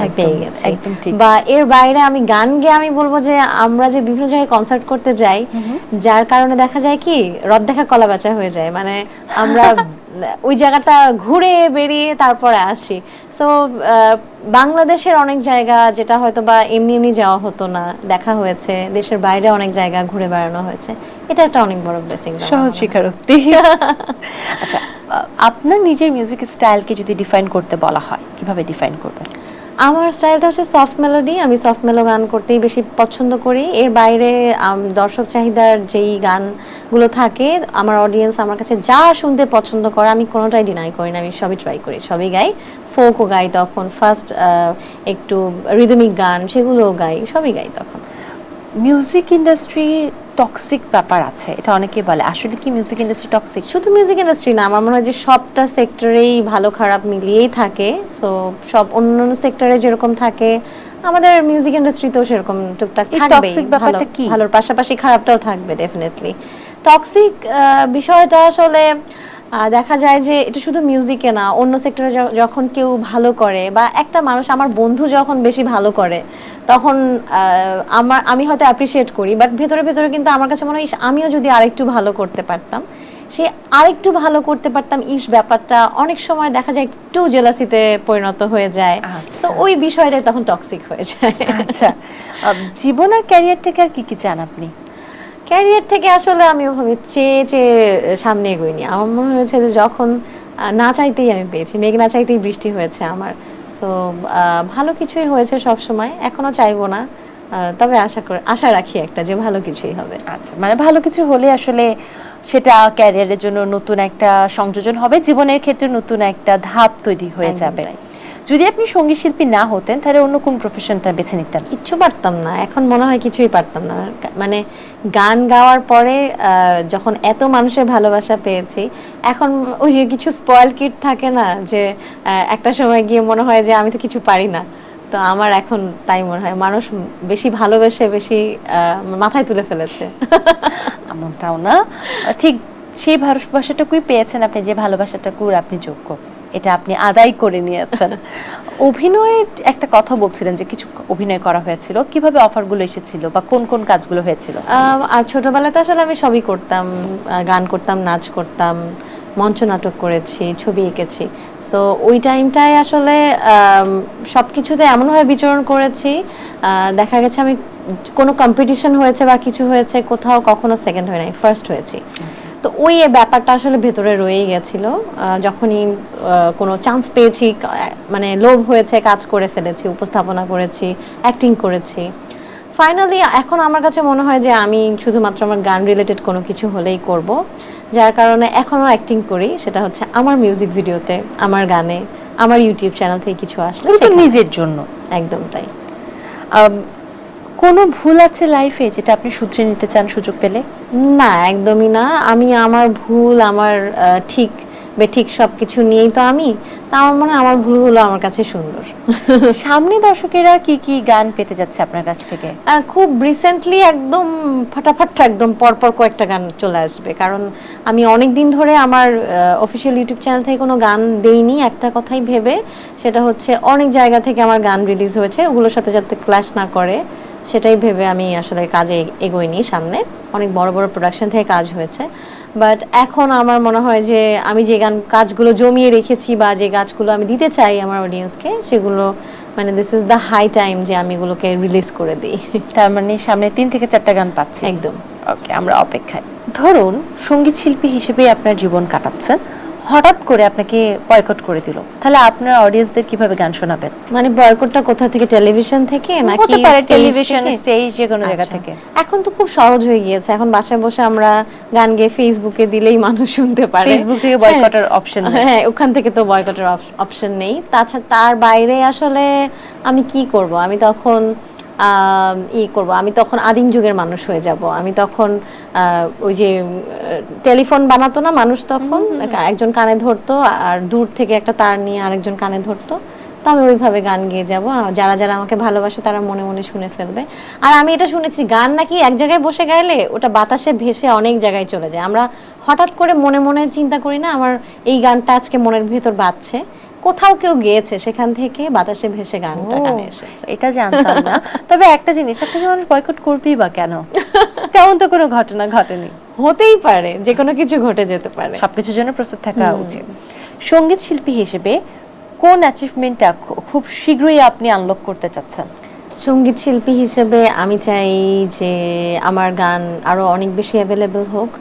একদম, পেয়ে গেছি। একদম ঠিক। বা এর বাইরে আমি গান গেয়ে আমি বলবো যে আমরা যে বিভিন্ন জায়গায় কনসার্ট করতে যাই, যার কারণে দেখা যায় কি রদ দেখা কলা বেচা হয়ে যায়, মানে আমরা ওই জায়গাটা ঘুরে বেরিয়ে তারপরে আসি। সো বাংলাদেশের অনেক জায়গা যেটা হয়তো বা এমনি এমনি যাওয়া হতো না, দেখা হয়েছে। দেশের বাইরে অনেক জায়গা ঘুরে বেড়ানো হয়েছে, এটা একটা অনেক বড় ব্লেসিং। সহজ স্বীকারোক্তি। আচ্ছা, আপনার নিজের মিউজিক স্টাইলকে যদি ডিফাইন করতে বলা হয় কিভাবে ডিফাইন করবেন? আমার স্টাইলটা হচ্ছে সফট মেলোডি। আমি সফট মেলো গান করতেই বেশি পছন্দ করি। এর বাইরে দর্শক চাহিদার যেই গানগুলো থাকে, আমার অডিয়েন্স আমার কাছে যা শুনতে পছন্দ করে আমি কোনোটাই ডিনাই করি না, আমি সবই ট্রাই করি, সবই গাই। ফোকও গাই, তখন ফার্স্ট একটু রিদমিক গান সেগুলোও গাই, সবই গাই তখন। মিউজিক ইন্ডাস্ট্রি টক্সিক ব্যাপার আছে, এটা অনেকে বলে, আসলে কি মিউজিক ইন্ডাস্ট্রি টক্সিক? শুধু মিউজিক ইন্ডাস্ট্রি না, আমার মনে হয় যে সবটা সেক্টরেই ভালো খারাপ মিলিয়েই থাকে। সো সব অন্যান্য সেক্টরে যেরকম থাকে আমাদের মিউজিক ইন্ডাস্ট্রিতেও সেরকম টুকটাক এই থাকবেই। toxic ব্যাপারটা কি? ভালোর পাশাপাশি খারাপটাও থাকবে ডেফিনেটলি। টক্সিক বিষয়টা আসলে দেখা যায় যে এটা শুধু মিউজিকে না, অন্য সেক্টরে যখন কেউ ভালো করে বা একটা মানুষ, আমার বন্ধু যখন বেশি ভালো করে তখন আমি হয়তো অ্যাপ্রিসিয়েট করি, বাট ভেতরে ভেতরে কিন্তু আমার কাছে মনে হয় আমিও যদি আরেকটু ভালো করতে পারতাম, সে আরেকটু ভালো করতে পারতাম, ব্যাপারটা অনেক সময় দেখা যায় একটু জেলাসিতে পরিণত হয়ে যায়। তো ওই বিষয়টাই তখন টক্সিক হয়ে যায়। আচ্ছা, জীবন আর ক্যারিয়ার থেকে আর কি কি চান আপনি? ক্যারিয়ার থেকে আসলে আমি ওভাবে চেয়ে চেয়ে সামনে এগোইনি। আমার মনে হয়েছে যে যখন না চাইতেই আমি পেয়েছি, মেঘ না চাইতেই বৃষ্টি হয়েছে আমার। সো ভালো কিছুই হয়েছে সব সময়, এখনো চাইবো না, তবে আশা রাখি একটা যে ভালো কিছুই হবে। আচ্ছা, মানে ভালো কিছু হলে আসলে সেটা ক্যারিয়ারের জন্য নতুন একটা সংযোজন হবে, জীবনের ক্ষেত্রে নতুন একটা ধাপ তৈরি হয়ে যাবে। যদি আপনি সঙ্গীত শিল্পী না হতেন তাহলে অন্য কোন প্রফেশনটা বেছে নিতেন? কিচ্ছু পারতাম না, এখন মনে হয় কিছুই পারতাম না। মানে গান গাওয়ার পরে যখন এত মানুষের ভালোবাসা পেয়েছি, এখন ওই যে কিছু স্পয়েল কিড থাকে না, যে একটা সময় গিয়ে মনে হয় যে আমি তো কিছু পারি না। তো আমার এখন তাই মনে হয় মানুষ বেশি ভালোবেসে বেশি মাথায় তুলে ফেলেছে। এমনটাও না, ঠিক সেই ভালোবাসাটুকুই পেয়েছেন আপনি, যে ভালোবাসাটুকুর আপনি যোগ্য, এটা আপনি আদায় করে নিয়েছেন। অভিনয়ের একটা কথা বলছিলেন যে কিছু অভিনয় করা হয়েছিল, কিভাবে অফারগুলো এসেছিল বা কোন কোন কাজগুলো হয়েছিল? আর ছোটবেলাতে আসলে আমি সবই করতাম, গান করতাম, নাচ করতাম, মঞ্চ নাটক করেছি, ছবি এঁকেছি। সো ওই টাইমটায় আসলে সব কিছুতে এমনভাবে বিচরণ করেছি, দেখা গেছে আমি কোনো কম্পিটিশন হয়েছে বা কিছু হয়েছে, কোথাও কখনো সেকেন্ড হয় নাই, ফার্স্ট হয়েছি। তো ওই ব্যাপারটা আসলে ভেতরে রয়েই গেছিল। যখনই কোনো চান্স পেয়েছি, মানে লোভ হয়েছে, কাজ করে ফেলেছি, উপস্থাপনা করেছি, অ্যাক্টিং করেছি। ফাইনালি এখন আমার কাছে মনে হয় যে আমি শুধুমাত্র আমার গান রিলেটেড কোনো কিছু হলেই করব, যার কারণে এখনও অ্যাক্টিং করি। সেটা হচ্ছে আমার মিউজিক ভিডিওতে, আমার গানে, আমার ইউটিউব চ্যানেল থেকে কিছু আসলে নিজের জন্য। একদম তাই। কোনো ভুল আছে লাইফে যেটা আপনি শুধরে নিতে চান সুযোগ পেলে? না, একদমই না। আমি আমার ভুল, আমার ঠিক বেঠিক সবকিছু নিয়েই তো আমি, তা আমার মনে হয় আমার ভুলগুলো আমার কাছে সুন্দর। সামনে দর্শকেরা কি কি গান পেতে যাচ্ছে আপনার কাছ থেকে? খুব রিসেন্টলি একদম ফাটাফাট একদম পরপর কয়েকটা গান চলে আসবে, কারণ আমি অনেক দিন ধরে আমার অফিসিয়াল ইউটিউব চ্যানেল থেকে কোনো গান দেইনি, একটা কথাই ভেবে, সেটা হচ্ছে অনেক জায়গা থেকে আমার গান রিলিজ হয়েছে, ওগুলোর সাথে যাতে ক্ল্যাশ না করে সেটাই ভেবে আমি আসলে কাজে এগোইনি সামনে। অনেক বড় বড় প্রোডাকশন থেকে কাজ হয়েছে, বাট এখন আমার মনে হয় যে আমি যে কাজগুলো জমিয়ে রেখেছি বা যে কাজগুলো আমি দিতে চাই আমার অডিয়েন্সকে, সেগুলো মানে this is the high time যে আমি এগুলোকে রিলিজ করে দিই। তার মানে সামনে 3 থেকে 4টা গান পাচ্ছি। একদম। ওকে, আমরা অপেক্ষায়। ধরুন সঙ্গীত শিল্পী হিসেবে আপনার জীবন কাটাচ্ছেন, হঠাৎ করে আপনাকে বয়কট করে দিল, তাহলে আপনার অডিয়েন্সদের কিভাবে গান শোনাবেন? মানে বয়কটটা কোথা থেকে, টেলিভিশন থেকে নাকি টেলিভিশন, স্টেজ, যে কোনো জায়গা থেকে? এখন তো খুব সহজ হয়ে গিয়েছে, এখন বাসায় বসে আমরা গান গেয়ে ফেসবুকে দিলেই মানুষ শুনতে পারে। ফেসবুক থেকে বয়কটের অপশন? হ্যাঁ, ওখান থেকে তো বয়কটের অপশন নেই। তাছাড়া তার বাইরে আসলে আমি কি করব? আমি তখন আমি তখন আদিম যুগের মানুষ হয়ে যাব। আমি তখন ওই যে টেলিফোন বানাতো না মানুষ, তখন একজন কানে ধরতো আর দূর থেকে একটা তার নিয়ে আরেকজন কানে ধরতো, তো আমি ওইভাবে গান গেয়ে যাব, যারা যারা আমাকে ভালোবাসে তারা মনে মনে শুনে ফেলবে। আর আমি এটা শুনেছি, গান নাকি এক জায়গায় বসে গাইলে ওটা বাতাসে ভেসে অনেক জায়গায় চলে যায়। আমরা হঠাৎ করে মনে মনে চিন্তা করি না, আমার এই গানটা আজকে মনের ভেতর বাজছে, কোথাও কেউ গেয়েছে, সেখান থেকে বাতাসে ভেসে গানটা কানে এসেছে। এটা জানতাম না। তবে একটা জিনিস, আপনাকে মানুষ বয়কট করবেই বা কেন? তেমন তো কোনো ঘটনা ঘটেনি। হতেই পারে, যে কোনো কিছু ঘটে যেতে পারে। সবকিছুর জন্য প্রস্তুত থাকা উচিত। সঙ্গীত শিল্পী হিসেবে কোন অ্যাচিভমেন্টটা খুব শীঘ্রই আপনি আনলক করতে চাচ্ছেন? সঙ্গীত শিল্পী হিসেবে আমি চাই যে আমার গান আরো অনেক বেশি অ্যাভেলেবল হোক,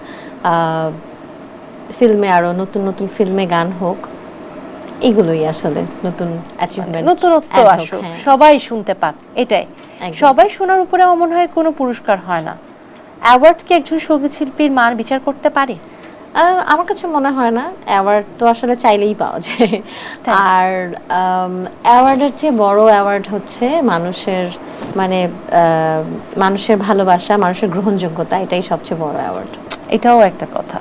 ফিল্মে আরো নতুন নতুন ফিল্মে গান হোক, এগুলোই আসলে নতুন অ্যাচিভমেন্ট। নতুনত্ব আসুক, সবাই শুনতে পাক, এটাই। সবাই শোনার উপরে আমার মনে হয় কোনো পুরস্কার হয় না। অ্যাওয়ার্ড কি একজন সঙ্গীত শিল্পীর মান বিচার করতে পারে? আমার কাছে মনে হয় না। অ্যাওয়ার্ড তো আসলে চাইলেই পাওয়া যায়। আর অ্যাওয়ার্ডের চেয়ে বড় অ্যাওয়ার্ড হচ্ছে মানুষের, মানে মানুষের ভালোবাসা, মানুষের গ্রহণযোগ্যতা, এটাই সবচেয়ে বড় অ্যাওয়ার্ড। এটাও একটা কথা,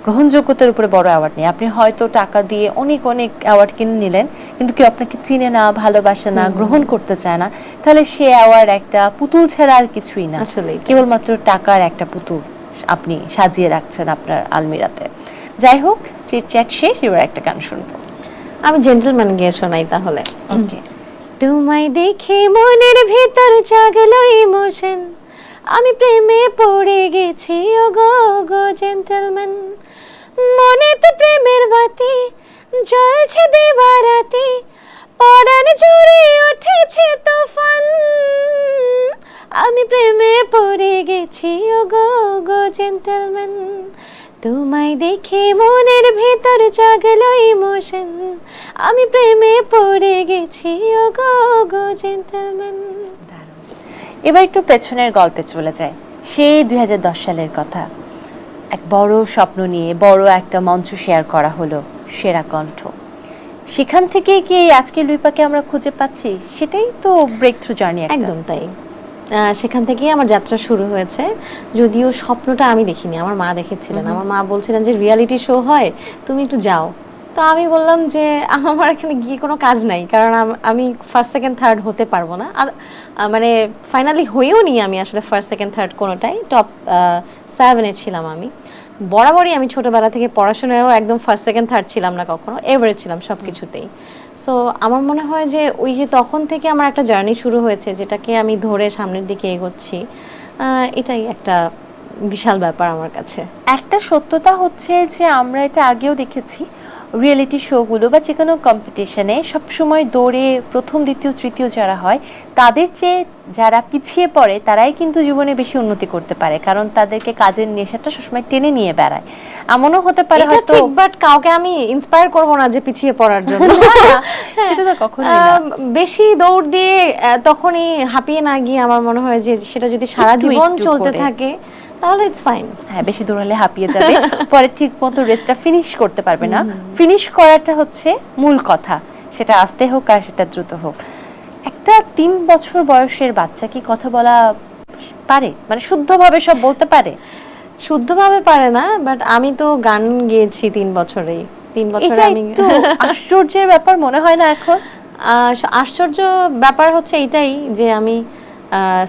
গ্রহণযোগ্যতার উপরে বড় অ্যাওয়ার্ড নেই। আপনি হয়তো টাকা দিয়ে অনেক অনেক অ্যাওয়ার্ড কিনে নিলেন, কিন্তু কেউ আপনাকে চিনে না, ভালোবাসে না, গ্রহণ করতে চায় না, তাহলে সে অ্যাওয়ার্ড একটা পুতুল ছাড়া আর কিছুই না। আসলে কেবলমাত্র টাকার একটা পুতুল আপনি সাজিয়ে রাখছেন আপনার আলমিরাতে। যাই হোক, চিটচ্যাট শেষ, এবার একটা গান শুনবো। আমি জেন্টলম্যান গিয়ে শোনাই তাহলে। ওকে। তোমায় দেখে মনের ভিতর জাগলো ইমোশন, আমি প্রেমে পড়ে গেছি ওগো গো জেন্টলম্যান। মনেতে প্রেমের বাতি জ্বলছে দিবারাতি, পরাণ জুড়ে উঠেছে তুফান, আমি প্রেমে পড়ে গেছি ওগো গো জেন্টলম্যান। তোমায় দেখে মনের ভেতর জাগলো ইমোশন, আমি প্রেমে পড়ে গেছি ওগো গো জেন্টলম্যান। এবার একটু পেছনের গল্পে চলে যায়, সেই 2010 সালের কথা। এক বড় স্বপ্ন নিয়ে বড় একটা মঞ্চ শেয়ার করা হলো, সেরা কণ্ঠ। সেখান থেকে কি আজকে লুইপাকে আমরা খুঁজে পাচ্ছি? সেটাই তো ব্রেক থ্রু জার্নি। একদম তাই। সেখান থেকেই আমার যাত্রা শুরু হয়েছে। যদিও স্বপ্নটা আমি দেখিনি, আমার মা দেখেছিলেন। আমার মা বলছিলেন যে রিয়ালিটি শো হয়, তুমি একটু যাও। তো আমি বললাম যে আমার এখানে গিয়ে কোনো কাজ নাই, কারণ আমি ফার্স্ট সেকেন্ড থার্ড হতে পারবো না। মানে ফাইনালি হয়েও নি আমি আসলে ফার্স্ট সেকেন্ড থার্ড কোনোটাই, টপ 7-এ ছিলাম আমি। বরাবরই আমি ছোটবেলা থেকে পড়াশোনায়ও একদম ফার্স্ট সেকেন্ড থার্ড ছিলাম না, কখনো এভারেজ ছিলাম সব কিছুতেই। সো আমার মনে হয় যে ওই যে তখন থেকে আমার একটা জার্নি শুরু হয়েছে, যেটাকে আমি ধরে সামনের দিকে এগোচ্ছি, এটাই একটা বিশাল ব্যাপার আমার কাছে। একটা সত্যতা হচ্ছে যে আমরা এটা আগেও দেখেছি, রিয়েলিটি শোগুলো বা যে কোনো কম্পিটিশনে সবসময় দৌড়ে প্রথম দ্বিতীয় তৃতীয় যারা হয়, তাদের চেয়ে যারা পিছিয়ে পড়ে তারাই কিন্তু জীবনে বেশি উন্নতি করতে পারে, কারণ তাদেরকে কাজের নেশাটা সবসময় টেনে নিয়ে বেড়ায়। এমনও হতে পারে এটা ঠিক, বাট কাউকে আমি ইন্সপায়ার করব না যে পিছিয়ে পড়ার জন্য। সেটা তো কখনোই না। বেশি দৌড় দিয়ে তখনই হাঁপিয়ে না গিয়ে আমার মনে হয় যে সেটা যদি সারা জীবন চলতে থাকে তাহলে ইটস ফাইন। হ্যাঁ, বেশি দৌড়ালে হাঁপিয়ে যাবে, পরে ঠিক মতো রেসটা ফিনিশ করতে পারবে না। ফিনিশ করাটা হচ্ছে মূল কথা, সেটা আস্তে হোক আর সেটা দ্রুত হোক। একটা 3 বছর বয়সের বাচ্চা কি কথা বলা পারে, মানে শুদ্ধভাবে সব বলতে পারে? শুদ্ধভাবে পারে না, বাট আমি তো গান গেয়েছি 3 বছরেই। 3 বছরে আমি একটু আশ্চর্যের ব্যাপার মনে হয় না এখন? আশ্চর্য ব্যাপার হচ্ছে এটাই যে আমি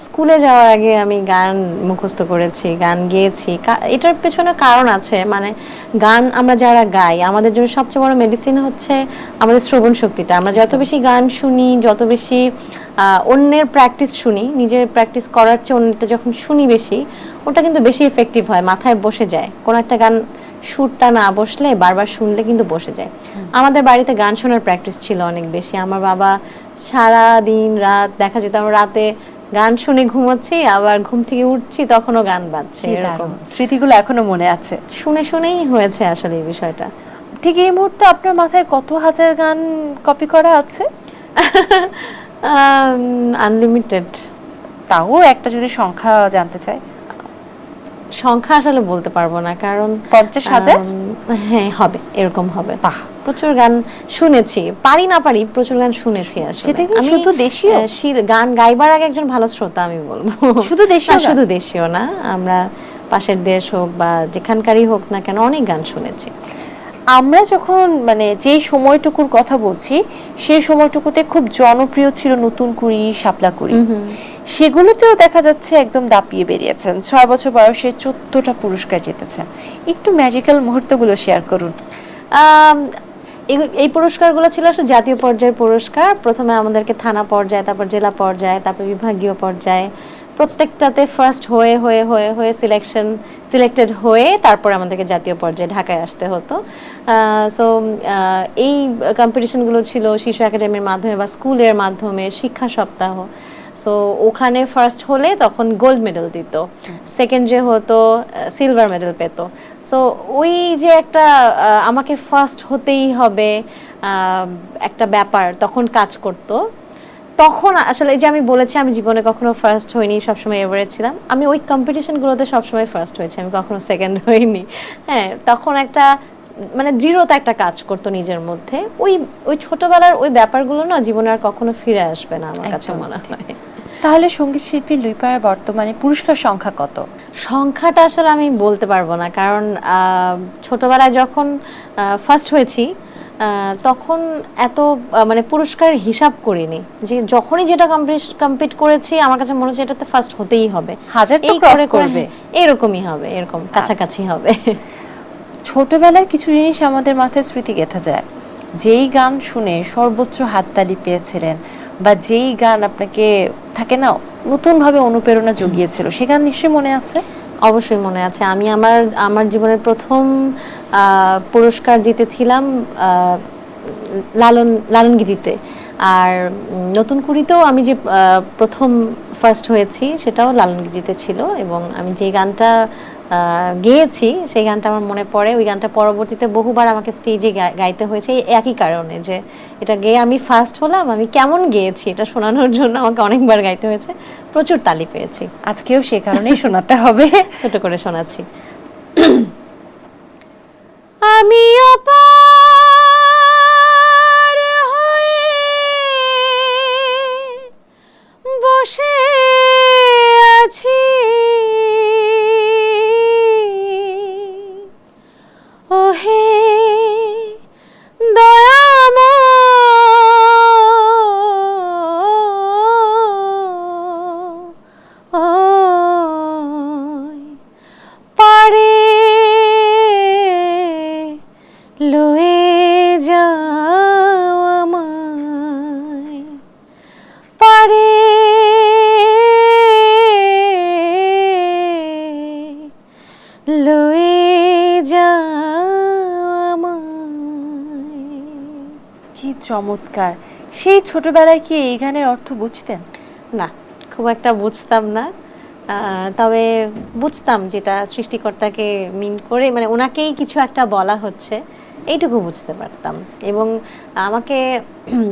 স্কুলে যাওয়ার আগে আমি গান মুখস্থ করেছি, গান গেয়েছি। এটার পেছনে কারণ আছে, মানে গান আমরা যারা গাই, আমাদের জন্য সবচেয়ে বড় মেডিসিন হচ্ছে আমাদের শ্রবণ শক্তিটা। আমরা যত বেশি গান শুনি, যত বেশি অন্যের প্র্যাকটিস শুনি, নিজের প্র্যাকটিস করার চেয়ে অন্যটা যখন শুনি বেশি, ওটা কিন্তু বেশি এফেক্টিভ হয়, মাথায় বসে যায়। কোনো একটা গান সুরটা না বসলে বারবার শুনলে কিন্তু বসে যায়। আমাদের বাড়িতে গান শোনার প্র্যাকটিস ছিল অনেক বেশি। আমার বাবা সারা দিন রাত দেখা যেত আমরা রাতে গান শুনে ঘুমাচ্ছি, আবার ঘুম থেকে উঠছি তখনও গান বাজছে। এরকম স্মৃতিগুলো এখনো মনে আছে, শুনে শুনেই হয়েছে আসলে এই বিষয়টা। ঠিক এই মুহূর্তে আপনার মাথায় কত হাজার গান কপি করা আছে? আনলিমিটেড। তাও একটা যদি সংখ্যা জানতে চাই? সংখ্যা আসলে বলতে পারবো না, কারণ 50,000? হ্যাঁ, হবে, এরকম হবে। বাহ, প্রচুর গান শুনেছি, পারি না পারি প্রচুর গান শুনেছি আসলে। সেটা কি শুধু দেশীয়? গান গাইবার আগে একজন ভালো শ্রোতা আমি বলবো। শুধু দেশীয়? শুধু দেশীয় না, আমরা পাশের দেশ হোক বা যেখানকারই হোক না কেন অনেক গান শুনেছি। আমরা যখন মানে যে সময়টুকুর কথা বলছি, সেই সময়টুকুতে খুব জনপ্রিয় ছিল নতুন কুড়ি, শাপলা কুড়ি। সেগুলোতেও দেখা যাচ্ছে একদম দাপিয়ে বেরিয়েছেন। 6 বছর বয়সে 14টা পুরস্কার জিতেছেন। একটু ম্যাজিক্যাল মুহূর্তগুলো শেয়ার করুন। এই পুরস্কারগুলো ছিল আসলে জাতীয় পর্যায়ের পুরস্কার। প্রথমে আমাদেরকে থানা পর্যায়ে, তারপর জেলা পর্যায়ে, তারপর বিভাগীয় পর্যায়ে, প্রত্যেকটাতে ফার্স্ট হয়ে হয়ে হয়ে হয়ে সিলেক্টেড হয়ে তারপর আমাদেরকে জাতীয় পর্যায়ে ঢাকায় আসতে হতো। সো এই কম্পিটিশনগুলো ছিল শিশু একাডেমির মাধ্যমে বা স্কুলের মাধ্যমে, শিক্ষা সপ্তাহ। সো ওখানে ফার্স্ট হলে তখন গোল্ড মেডেল দিত, সেকেন্ড যে হতো সিলভার মেডেল পেত। সো ওই যে একটা আমাকে ফার্স্ট হতেই হবে একটা ব্যাপার তখন কাজ করতো। তখন আসলে এই যে আমি বলেছি আমি জীবনে কখনো ফার্স্ট হইনি, সবসময় এভারেজ ছিলাম, আমি ওই কম্পিটিশনগুলোতে সবসময় ফার্স্ট হয়েছি, আমি কখনো সেকেন্ড হইনি। হ্যাঁ, তখন একটা মানে দৃঢ়তা একটা কাজ করতো নিজের মধ্যে। ওই ওই ছোটবেলার ওই ব্যাপারগুলো না জীবনে আর কখনো ফিরে আসবে না আমার কাছে মনে হয়। তাহলে সঙ্গীত শিল্পী লুইপার বর্তমানে পুরস্কার সংখ্যা কত? সংখ্যাটা আসলে আমি বলতে পারবো না, কারণ ছোটবেলায় যখন ফার্স্ট হয়েছি তখন এত মানে পুরস্কার হিসাব করিনি, যে যখনই যেটা কমপ্লিট করেছি আমার কাছে মনে হচ্ছে এটাতে ফার্স্ট হতেই হবে, হাজার তো ক্রস করবে, এরকমই হবে, এরকম কাছাকাছি হবে। ছোটবেলার কিছু জিনিস আমাদের মাথায় স্মৃতি গেঁথে যায়। যেই গান শুনে সর্বোচ্চ হাততালি পেয়েছিলেন বা যেই গান আপনাকে থাকে না নতুনভাবে অনুপ্রেরণা জুগিয়েছিল, সে গান নিশ্চয়ই মনে আছে? অবশ্যই মনে আছে। আমি আমার জীবনের প্রথম পুরস্কার জিতেছিলাম লালন গীতিতে। আর নতুন কুড়িতেও আমি যে প্রথম ফার্স্ট হয়েছি সেটাও লালন গীতিতে ছিল, এবং আমি যে গানটা গেয়েছি সেই গানটা আমার মনে পড়ে। ওই গানটা পরবর্তীতে বহুবার আমাকে স্টেজে গাইতে হয়েছে এই একই কারণে, যে এটা গেয়ে আমি ফার্স্ট হলাম, আমি কেমন গেয়েছি এটা শোনানোর জন্য আমাকে অনেকবার গাইতে হয়েছে, প্রচুর তালি পেয়েছি। আজকেও সে কারণেই শোনাতে হবে। ছোট করে শোনাচ্ছি। আমি অপার হয়ে বসে আছি, ওহে দয়াময়, পারে লয়ে যাও আমায়, পারে লয়ে যাও আমায়। কি চমৎকার! সেই ছোটবেলায় কি এই গানের অর্থ বুঝতেন? না, খুব একটা বুঝতাম না, তবে বুঝতাম যেটা সৃষ্টিকর্তাকে মিন করে, মানে ওনাকেই কিছু একটা বলা হচ্ছে, এইটুকু বুঝতে পারতাম। এবং আমাকে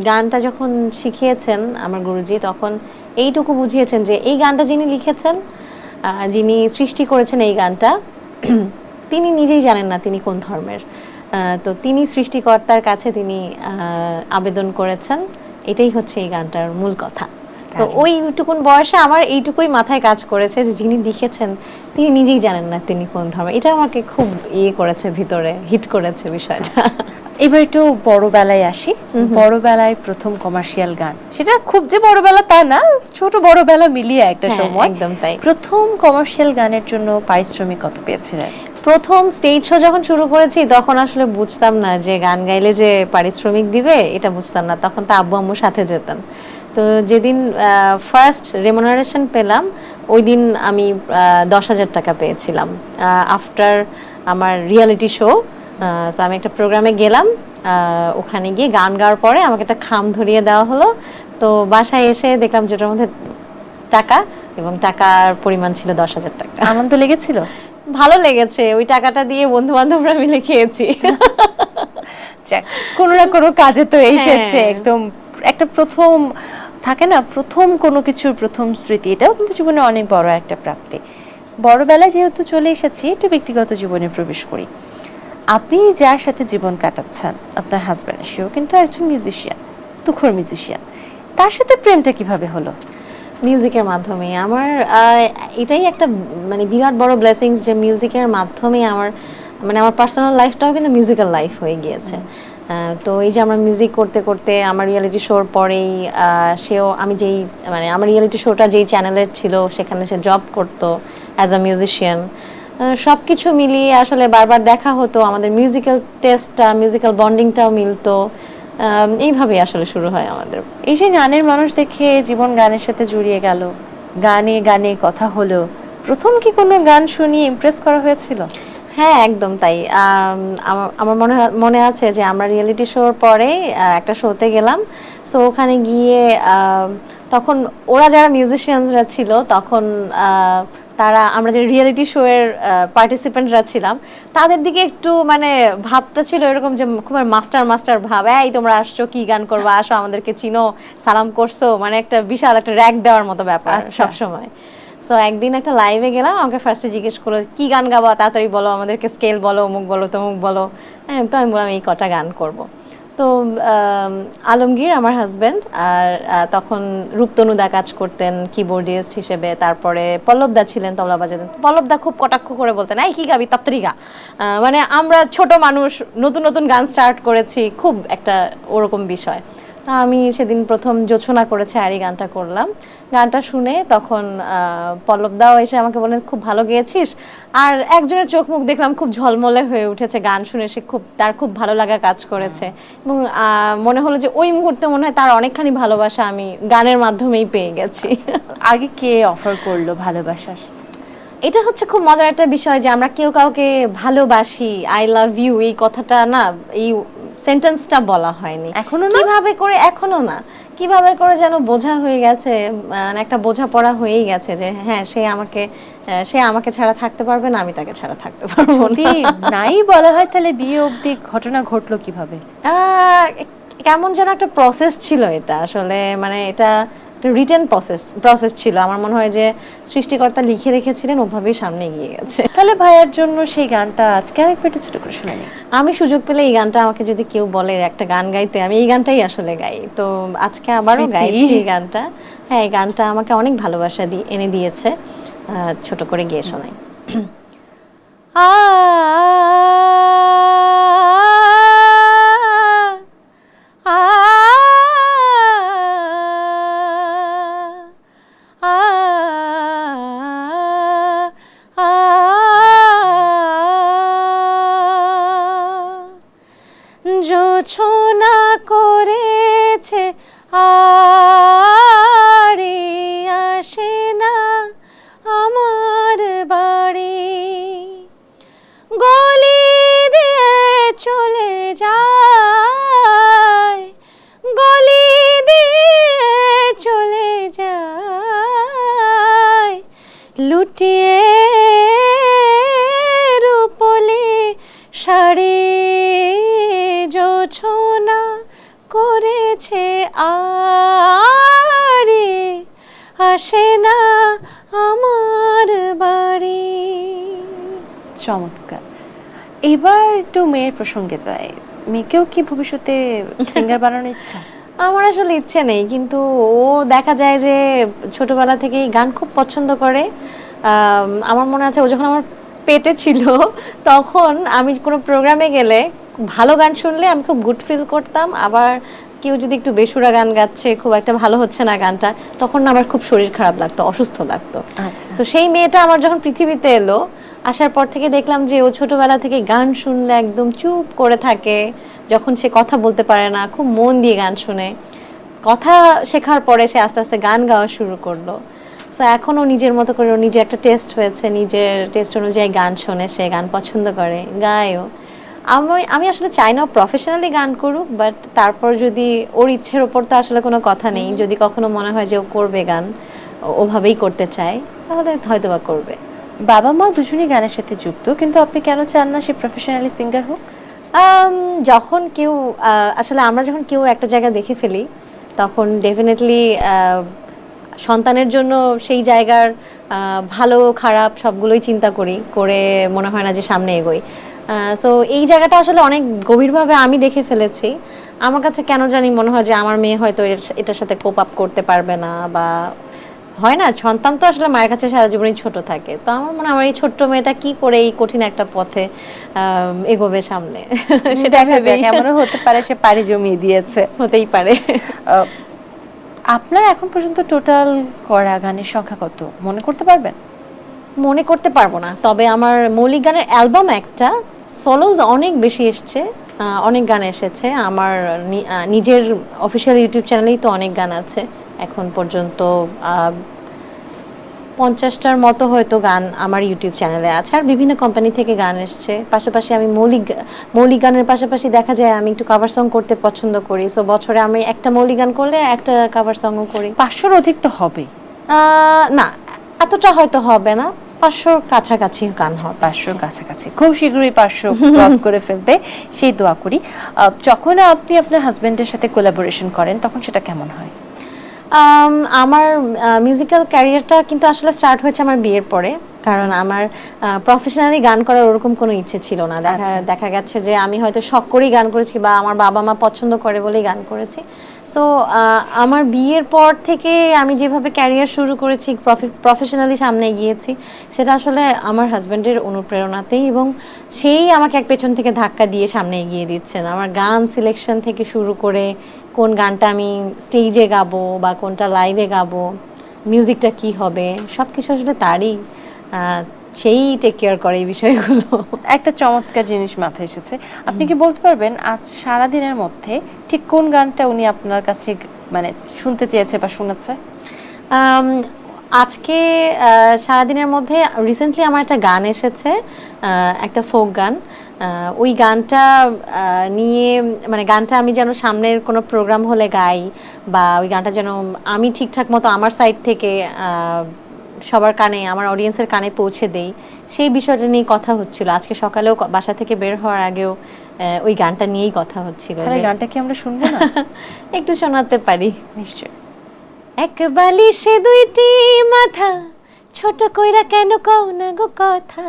গানটা যখন শিখিয়েছেন আমার গুরুজি, তখন এইটুকু বুঝিয়েছেন যে এই গানটা যিনি লিখেছেন, যিনি সৃষ্টি করেছেন এই গানটা, তিনি নিজেই জানেন না তিনি কোন ধর্মের। তো তিনি সৃষ্টিকর্তার কাছে তিনি আবেদন করেছেন, এটাই হচ্ছে এই গানটার মূল কথা। তো ওইটুকুন বয়সে আমার এইটুকুই মাথায় কাজ করেছে যে যিনি লিখেছেন তিনি নিজেই জানেন না তিনি কোন ধর্মের। এটা আমাকে খুব করেছে, ভিতরে হিট করেছে বিষয়টা। এবার একটু বড়বেলায় আসি। বড়বেলায় প্রথম কমার্শিয়াল গান, সেটা খুব যে বড়বেলা তা না, ছোট বড়বেলা মিলিয়ে একটা সময়। একদম তাই। প্রথম কমার্শিয়াল গানের জন্য পারিশ্রমিক কত পেয়েছিলেন? প্রথম স্টেজ শো যখন শুরু করেছি তখন আসলে বুঝতাম না যে গান গাইলে যে পারিশ্রমিক দিবে, এটা বুঝতাম না। তখন তো আব্বু আম্মুর সাথে যেতাম। তো যেদিন ফার্স্ট রেমুনারেশন পেলাম ওই দিন আমি 10,000 টাকা পেয়েছিলাম আফটার আমার রিয়েলিটি শো। সো আমি একটা প্রোগ্রামে গেলাম, ওখানে গিয়ে গান গাওয়ার পরে আমাকে একটা খাম ধরিয়ে দেওয়া হলো। তো বাসায় এসে দেখলাম যেটার মধ্যে টাকা, এবং টাকার পরিমাণ ছিল 10,000 টাকা। আনন্দ লেগেছিল? ভালো লেগেছে, ওই টাকাটা দিয়ে বন্ধু বান্ধবরা মিলে খেয়েছি। কোনো না কোনো কাজে তো এসেছে। একদম একটা প্রথম থাকে না, প্রথম কোনো কিছুর প্রথম স্মৃতি, এটাও কিন্তু জীবনে অনেক বড় একটা প্রাপ্তি। বড়বেলায় যেহেতু চলে এসেছি, একটু ব্যক্তিগত জীবনে প্রবেশ করি। আপনি যার সাথে জীবন কাটাচ্ছেন, আপনার হাজব্যান্ড, সেও কিন্তু একজন মিউজিশিয়ান, তুখোর মিউজিশিয়ান। তার সাথে প্রেমটা কিভাবে হলো? মিউজিকের মাধ্যমে। আমার এটাই একটা মানে বিরাট বড় ব্লেসিংস যে মিউজিকের মাধ্যমে আমার মানে আমার পার্সোনাল লাইফটাও কিন্তু মিউজিক্যাল লাইফ হয়ে গিয়েছে। তো এই যে আমরা মিউজিক করতে করতে আমার রিয়েলিটি শোর পরেই সেও, আমি যেই মানে আমার রিয়েলিটি শোটা যেই চ্যানেলের ছিল সেখানে সে জব করতো অ্যাজ আ মিউজিশিয়ান। সবকিছু মিলিয়ে আসলে বারবার দেখা হতো, আমাদের মিউজিক্যাল টেস্টটা, মিউজিক্যাল বন্ডিংটাও মিলতো। এইভাবেই আসলে শুরু হয় আমাদের। এই যে গানের মানুষ দেখে জীবন গানের সাথে জড়িয়ে গেল, গানে গানে কথা হলো, প্রথম কি কোনো গান শুনিয়ে ইমপ্রেস করা হয়েছিল? হ্যাঁ, একদম তাই। আমার মনে আছে যে আমরা রিয়েলিটি শোর পরে একটা শোতে গেলাম। সো ওখানে গিয়ে তখন ওরা যারা মিউজিশিয়ানসরা ছিল তখন তারা, আমরা যে রিয়েলিটি শো এর পার্টিসিপেন্টরা ছিলাম, তাদের দিকে একটু মানে ভাবটা ছিল এরকম যে খুব মাস্টার মাস্টার ভাব, এই তোমরা আসছো কি গান করবা, আসো আমাদেরকে চিনো, সালাম করছো, মানে একটা বিশাল একটা র‍্যাক দেওয়ার মতো ব্যাপার সব সময়। সো একদিন একটা লাইভে গেলাম, আমাকে ফার্স্টে জিজ্ঞেস করলো কি গান গাবা, তাড়াতাড়ি বলো, আমাদেরকে স্কেল বলো, অমুক বলো, তমুক বলো। হ্যাঁ, তো আমি বললাম এই কটা গান করব। তো আলমগীর আমার হাজব্যান্ড, আর তখন রূপতনুদা কাজ করতেন কিবোর্ডিস্ট হিসেবে, তারপরে পল্লবদা ছিলেন তবলা বাজাতেন। পল্লবদা খুব কটাক্ষ করে বলতেন এই কি গাবি, তাড়াতাড়ি গা। মানে আমরা ছোট মানুষ, নতুন নতুন গান স্টার্ট করেছি, খুব একটা ওরকম বিষয়। তা আমি সেদিন প্রথম জোছনা করেছে আর এই গানটা করলাম। গানটা শুনে তখন পল্লবদাও এসে আমাকে বলেন খুব ভালো গেয়েছিস। আর একজনের চোখ মুখ দেখলাম খুব ঝলমলে হয়ে উঠেছে, গান শুনে সে তার খুব ভালো লাগা কাজ করেছে। এবং মনে হলো যে ওই মুহূর্তে মনে হয় তার অনেকখানি ভালোবাসা আমি গানের মাধ্যমেই পেয়ে গেছি। আগে কে অফার করলো ভালোবাসার? এটা হচ্ছে খুব মজার একটা বিষয় যে আমরা কেউ কাউকে ভালোবাসি, আই লাভ ইউ, এই কথাটা না, এই সেন্টেন্সটা বলা হয়নি এখনো না? কিভাবে করে, এখনো না, কিভাবে করে যেন বোঝা হয়ে গেছে, মানে একটা বোঝাপড়া হয়েই গেছে যে হ্যাঁ সে আমাকে ছাড়া থাকতে পারবে না, আমি তাকে ছাড়া থাকতে পারবো না। যদি নাই বলা হয় তাহলে বিয়ে অবধি ঘটনা ঘটলো কিভাবে? কেমন যেন একটা প্রসেস ছিল এটা আসলে, মানে এটা রিটেন প্রসেস ছিল। আমার মনে হয় যে সৃষ্টিকর্তা লিখে রেখেছিলেন, ওভাবেই সামনে এগিয়ে গেছে। তাহলে ভাইয়ার জন্য সেই গানটা আজকে আরেকবার একটু ছোট করে শুনে নিই। আমি সুযোগ পেলে এই গানটা, আমাকে যদি কেউ বলে একটা গান গাইতে, আমি এই গানটাই আসলে গাই। তো আজকে আবারও স্মৃতি। গাইছি এই গানটা। হ্যাঁ, এই গানটা আমাকে অনেক ভালোবাসা এনে দিয়েছে। ছোট করে গিয়ে শোনাই। আ জোছনা করেছে আরে আসে না আমার বাড়ি, গলি দিয়ে চলে যায়, গলি দিয়ে চলে যায়, লুটিয়ে রূপলি শাড়ি, জোছনা করেছে আরে আসে না আমার বাড়ি। চমৎকার। এবার একটু মেয়ের প্রসঙ্গে যাই। মেয়েকেও কি ভবিষ্যতে সিঙ্গার বানানোর ইচ্ছা? আমার আসলে ইচ্ছে নেই, কিন্তু ও দেখা যায় যে ছোটবেলা থেকেই গান খুব পছন্দ করে। আমার মনে আছে ও যখন আমার পেটে ছিল তখন আমি কোনো প্রোগ্রামে গেলে ভালো গান শুনলে আমি খুব গুড ফিল করতাম। আবার কেউ যদি একটু বেসুরা গান গাচ্ছে, খুব একটা ভালো হচ্ছে না গানটা, তখন না আমার খুব শরীর খারাপ লাগতো, অসুস্থ লাগতো। আচ্ছা। তো সেই মেয়েটা আমার যখন পৃথিবীতে এলো, আসার পর থেকে দেখলাম যে ও ছোটবেলা থেকে গান শুনলে একদম চুপ করে থাকে। যখন সে কথা বলতে পারে না, খুব মন দিয়ে গান শুনে। কথা শেখার পরে সে আস্তে আস্তে গান গাওয়া শুরু করলো। সো এখনও নিজের মতো করে, ওর নিজের একটা টেস্ট হয়েছে, নিজের টেস্ট অনুযায়ী গান শোনে, সে গান পছন্দ করে, গায়ও। আমি আসলে চাই না প্রফেশনালি গান করুক, বাট তারপর যদি ওর ইচ্ছের ওপর তো আসলে কোনো কথা নেই, যদি কখনো মনে হয় যে ও করবে গান, ওভাবেই করতে চায়, তাহলে হয়তো বা করবে। বাবা মা দুজনেই গানের সাথে যুক্ত, কিন্তু আপনি কেন চান না সে প্রফেশনালি সিঙ্গার হোক? যখন কেউ আসলে আমরা যখন কেউ একটা জায়গা দেখে ফেলি, তখন ডেফিনেটলি সন্তানের জন্য সেই জায়গার ভালো খারাপ সবগুলোই চিন্তা করে মনে হয় না যে সামনে এগোই। সো এই জায়গাটা আসলে অনেক গভীরভাবে আমি দেখে ফেলেছি। আমার কাছে কেন জানি মনে হয় যে আমার মেয়ে হয়তো এটার সাথে কোপ আপ করতে পারবে না, বা হয় না, সন্তান তো আসলে মায়ের কাছে সারা জীবনই ছোট থাকে। তো আমার মনে হয় আমার এই ছোট্ট মেয়েটা কি করে এই কঠিন একটা পথে এগোবে সামনে, সেটা ভেবেই কেমন হতে পারে সে পাড়ি জমিয়ে দিয়েছে। হতেই পারে। আপনার এখন পর্যন্ত টোটাল করা গানের সংখ্যা কত মনে করতে পারবেন? মনে করতে পারবো না, তবে আমার মৌলিক গানের অ্যালবাম একটা, সোলোজ অনেক বেশি এসছে, অনেক গান এসেছে আমার নিজের অফিসিয়াল ইউটিউব চ্যানেলেই তো অনেক গান আছে এখন পর্যন্ত। 50টার মতো হয়তো গান আমার ইউটিউব চ্যানেলে আছে, আর বিভিন্ন কোম্পানি থেকে গান এসছে। পাশাপাশি আমি মৌলিক গানের পাশাপাশি দেখা যায় আমি একটু কভার সং করতে পছন্দ করি, সো বছরে আমি একটা মৌলিক গান করলে একটা কভার সংও করি। 500-র অধিক তো হবে না, এতটা হয়তো হবে না, 500-র কাছাকাছি গান হবে। 500-র কাছাকাছি, খুব শীঘ্রই 500 ক্রস করে ফেলবে সেই দোয়া করি। যখন আপনি আপনার হাজবেন্ডের সাথে কোলাবোরেশন করেন তখন সেটা কেমন হয়? আমার মিউজিক্যাল ক্যারিয়ারটা কিন্তু আসলে স্টার্ট হয়েছে আমার বিয়ের পরে, কারণ আমার প্রফেশনালি গান করার ওরকম কোনো ইচ্ছে ছিল না। দেখা গেছে যে আমি হয়তো শখ করেই গান করেছি বা আমার বাবা মা পছন্দ করে বলেই গান করেছি। সো আমার বিয়ের পর থেকে আমি যেভাবে ক্যারিয়ার শুরু করেছি, প্রফেশনালি সামনে গিয়েছি, সেটা আসলে আমার হাজব্যান্ডের অনুপ্রেরণাতেই, এবং সেই আমাকে এক পেছন থেকে ধাক্কা দিয়ে সামনে এগিয়ে দিচ্ছেন। আমার গান সিলেকশন থেকে শুরু করে কোন গানটা আমি স্টেজে গাবো বা কোনটা লাইভে গাবো, মিউজিকটা কি হবে, সব কিছু আসলে তারই, সেই টেক কেয়ার করে এই বিষয়গুলো। একটা চমৎকার জিনিস মাথায় এসেছে, আপনি কি বলতে পারবেন আজ সারা দিনের মধ্যে ঠিক কোন গানটা উনি আপনার কাছে মানে শুনতে চেয়েছে বা শোনাচ্ছে? আজকে সারাদিনের মধ্যে রিসেন্টলি আমার একটা গান এসেছে, একটা ফোক গান। ওই গানটা নিয়ে, মানে গানটা আমি যেন সামনের কোনো প্রোগ্রাম হলে গাই, বা ওই গানটা যেন আমি ঠিকঠাক মতো আমার সাইড থেকে সবার কানে, আমার অডিয়েন্সের কানে পৌঁছে দেই, সেই বিষয়টা নিয়ে কথা হচ্ছিল। আজকে সকালেও বাসা থেকে বের হওয়ার আগেও ওই গানটা নিয়েই কথা হচ্ছিল। গানটা কি আমরা শুনবো না? একটু শোনাতে পারি নিশ্চয়। এক বালিশে দুইটি মাথা, ছোট কইরা কেন কও না গো কথা।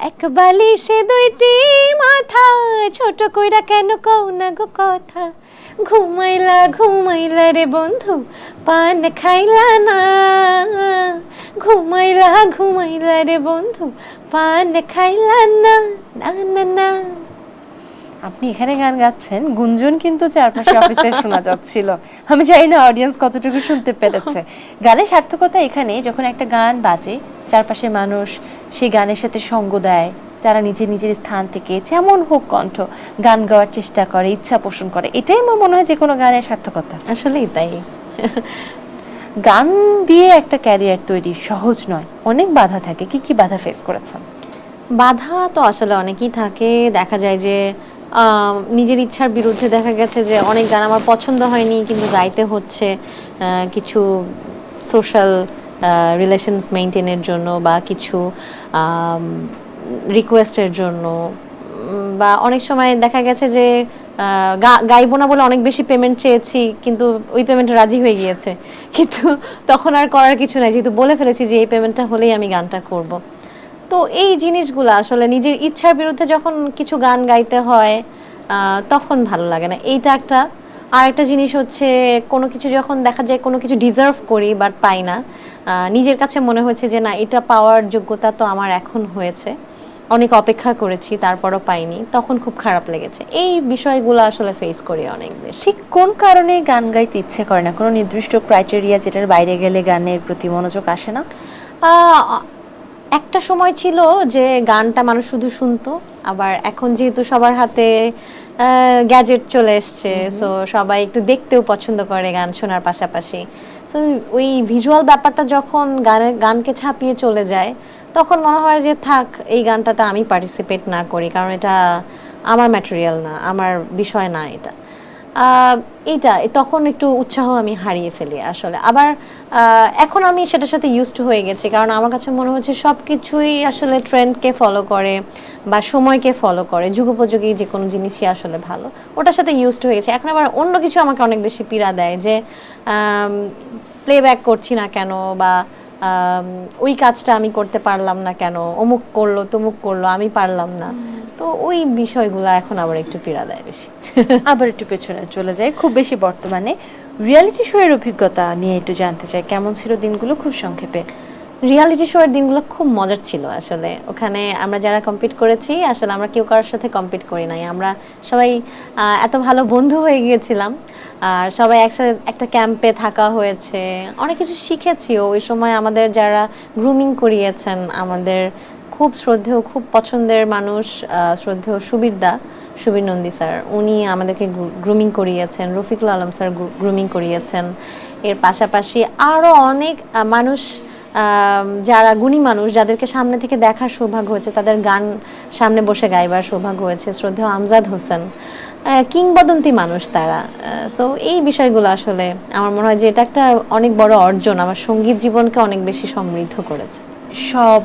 এক বালিশে দুইটি মাথা, ছোট কইরা কেন কও না গো কথা। ঘুমাইলা ঘুমাইলা রে বন্ধু, পান খাইলা না। ঘুমাইলা ঘুমাইলা রে বন্ধু, পান খাইলা না। না না না। আপনি এখানে গান গাচ্ছেন, গুঞ্জন কিন্তু চারপাশে অফিসে শোনা যাচ্ছিল। আমি জানি না অডিয়েন্স কতটুকু শুনতে পেরেছে। গানের সার্থকতা এখানে, যখন একটা গান বাজে চারপাশে মানুষ সেই গানের সাথে সঙ্গ দেয়, তারা নিজের নিজের স্থান থেকে যেমন হোক কণ্ঠ গান গাওয়ার চেষ্টা করে, ইচ্ছা পোষণ করে, এটাই আমার মনে হয় যে কোনো গানের সার্থকতা। আসলেই তাই। গান দিয়ে একটা ক্যারিয়ার তৈরি সহজ নয়, অনেক বাধা থাকে। কি কি বাধা ফেস করেছেন? বাধা তো আসলে অনেকই থাকে। দেখা যায় যে নিজের ইচ্ছার বিরুদ্ধে দেখা গেছে যে অনেক গান আমার পছন্দ হয়নি, কিন্তু গাইতে হচ্ছে কিছু সোশ্যাল রিলেশনস মেনটেনের জন্য, বা কিছু রিকোয়েস্টের জন্য, বা অনেক সময় দেখা গেছে যে গাইবো না বলে অনেক বেশি পেমেন্ট চেয়েছি, কিন্তু ওই পেমেন্টে রাজি হয়ে গিয়েছে, কিন্তু তখন আর করার কিছু নাই, যেহেতু বলে ফেলেছি যে এই পেমেন্টটা হলেই আমি গানটা করব। তো এই জিনিসগুলো আসলে নিজের ইচ্ছার বিরুদ্ধে যখন কিছু গান গাইতে হয় তখন ভালো লাগে না, এইটা একটা। আর একটা জিনিস হচ্ছে, কোনো কিছু যখন দেখা যায় কোনো কিছু ডিজার্ভ করি বাট পাই না, নিজের কাছে মনে হয়েছে যে না, এটা পাওয়ার যোগ্যতা তো আমার এখন হয়েছে, অনেক অপেক্ষা করেছি তারপরও পাইনি, তখন খুব খারাপ লেগেছে। এই বিষয়গুলো আসলে ফেস করি অনেক বেশি। ঠিক কোন কারণে গান গাইতে ইচ্ছে করে না? কোনো নির্দিষ্ট ক্রাইটেরিয়া যেটার বাইরে গেলে গানের প্রতি মনোযোগ আসে না? একটা সময় ছিল যে গানটা মানুষ শুধু শুনতো, আবার এখন যেহেতু সবার হাতে গ্যাজেট চলে এসছে, সো সবাই একটু দেখতেও পছন্দ করে গান শোনার পাশাপাশি। সো ওই ভিজুয়াল ব্যাপারটা যখন গানকে ছাপিয়ে চলে যায়, তখন মনে হয় যে থাক, এই গানটাতে আমি পার্টিসিপেট না করি, কারণ এটা আমার ম্যাটেরিয়াল না, আমার বিষয় না এটা। এইটা তখন একটু উৎসাহ আমি হারিয়ে ফেলি আসলে। আবার এখন আমি সেটার সাথে ইউজড হয়ে গেছি, কারণ আমার কাছে মনে হচ্ছে সব কিছুই আসলে ট্রেন্ডকে ফলো করে বা সময়কে ফলো করে, যুগোপযোগী যে কোনো জিনিসই আসলে ভালো, ওটার সাথে ইউজড হয়ে গেছে। এখন আবার অন্য কিছু আমাকে অনেক বেশি পীড়া দেয়, যে প্লেব্যাক করছি না কেন, বা ওই কাজটা আমি করতে পারলাম না কেন, অমুক করলো তমুক করলো, আমি পারলাম না। তো ওই বিষয়গুলো এখন আবার একটু পীড়া দেয় বেশি। আবার একটু পেছনে চলে যায়, খুব বেশি বর্তমানে রিয়েলিটি শো এর অভিজ্ঞতা নিয়ে একটু জানতে চাই, কেমন ছিল দিনগুলো খুব সংক্ষেপে? রিয়েলিটি শো এর দিনগুলো খুব মজার ছিল আসলে। ওখানে আমরা যারা কম্পিট করেছি, আসলে আমরা কেউ কারোর সাথে কম্পিট করি নাই, আমরা সবাই এত ভালো বন্ধু হয়ে গিয়েছিলাম। আর সবাই একসাথে একটা ক্যাম্পে থাকা হয়েছে, অনেক কিছু শিখেছিও ওই সময়। আমাদের যারা গ্রুমিং করিয়েছেন, আমাদের খুব শ্রদ্ধেয়, খুব পছন্দের মানুষ, শ্রদ্ধেয় সুবীর নন্দী স্যার, উনি আমাদেরকে গ্রুমিং করিয়েছেন। রফিকুল আলম স্যার গ্রুমিং করিয়েছেন। এর পাশাপাশি আরও অনেক মানুষ, যারা গুণী মানুষ, যাদেরকে সামনে থেকে দেখার সৌভাগ্য হয়েছে, তাদের গান সামনে বসে গাইবার সৌভাগ্য হয়েছে। শ্রদ্ধেয় আমজাদ হোসেন, কিংবদন্তি মানুষ তারা। সো এই বিষয়গুলো আসলে আমার মনে হয় যে এটা একটা অনেক বড় অর্জন, আমার সঙ্গীত জীবনকে অনেক বেশি সমৃদ্ধ করেছে। সব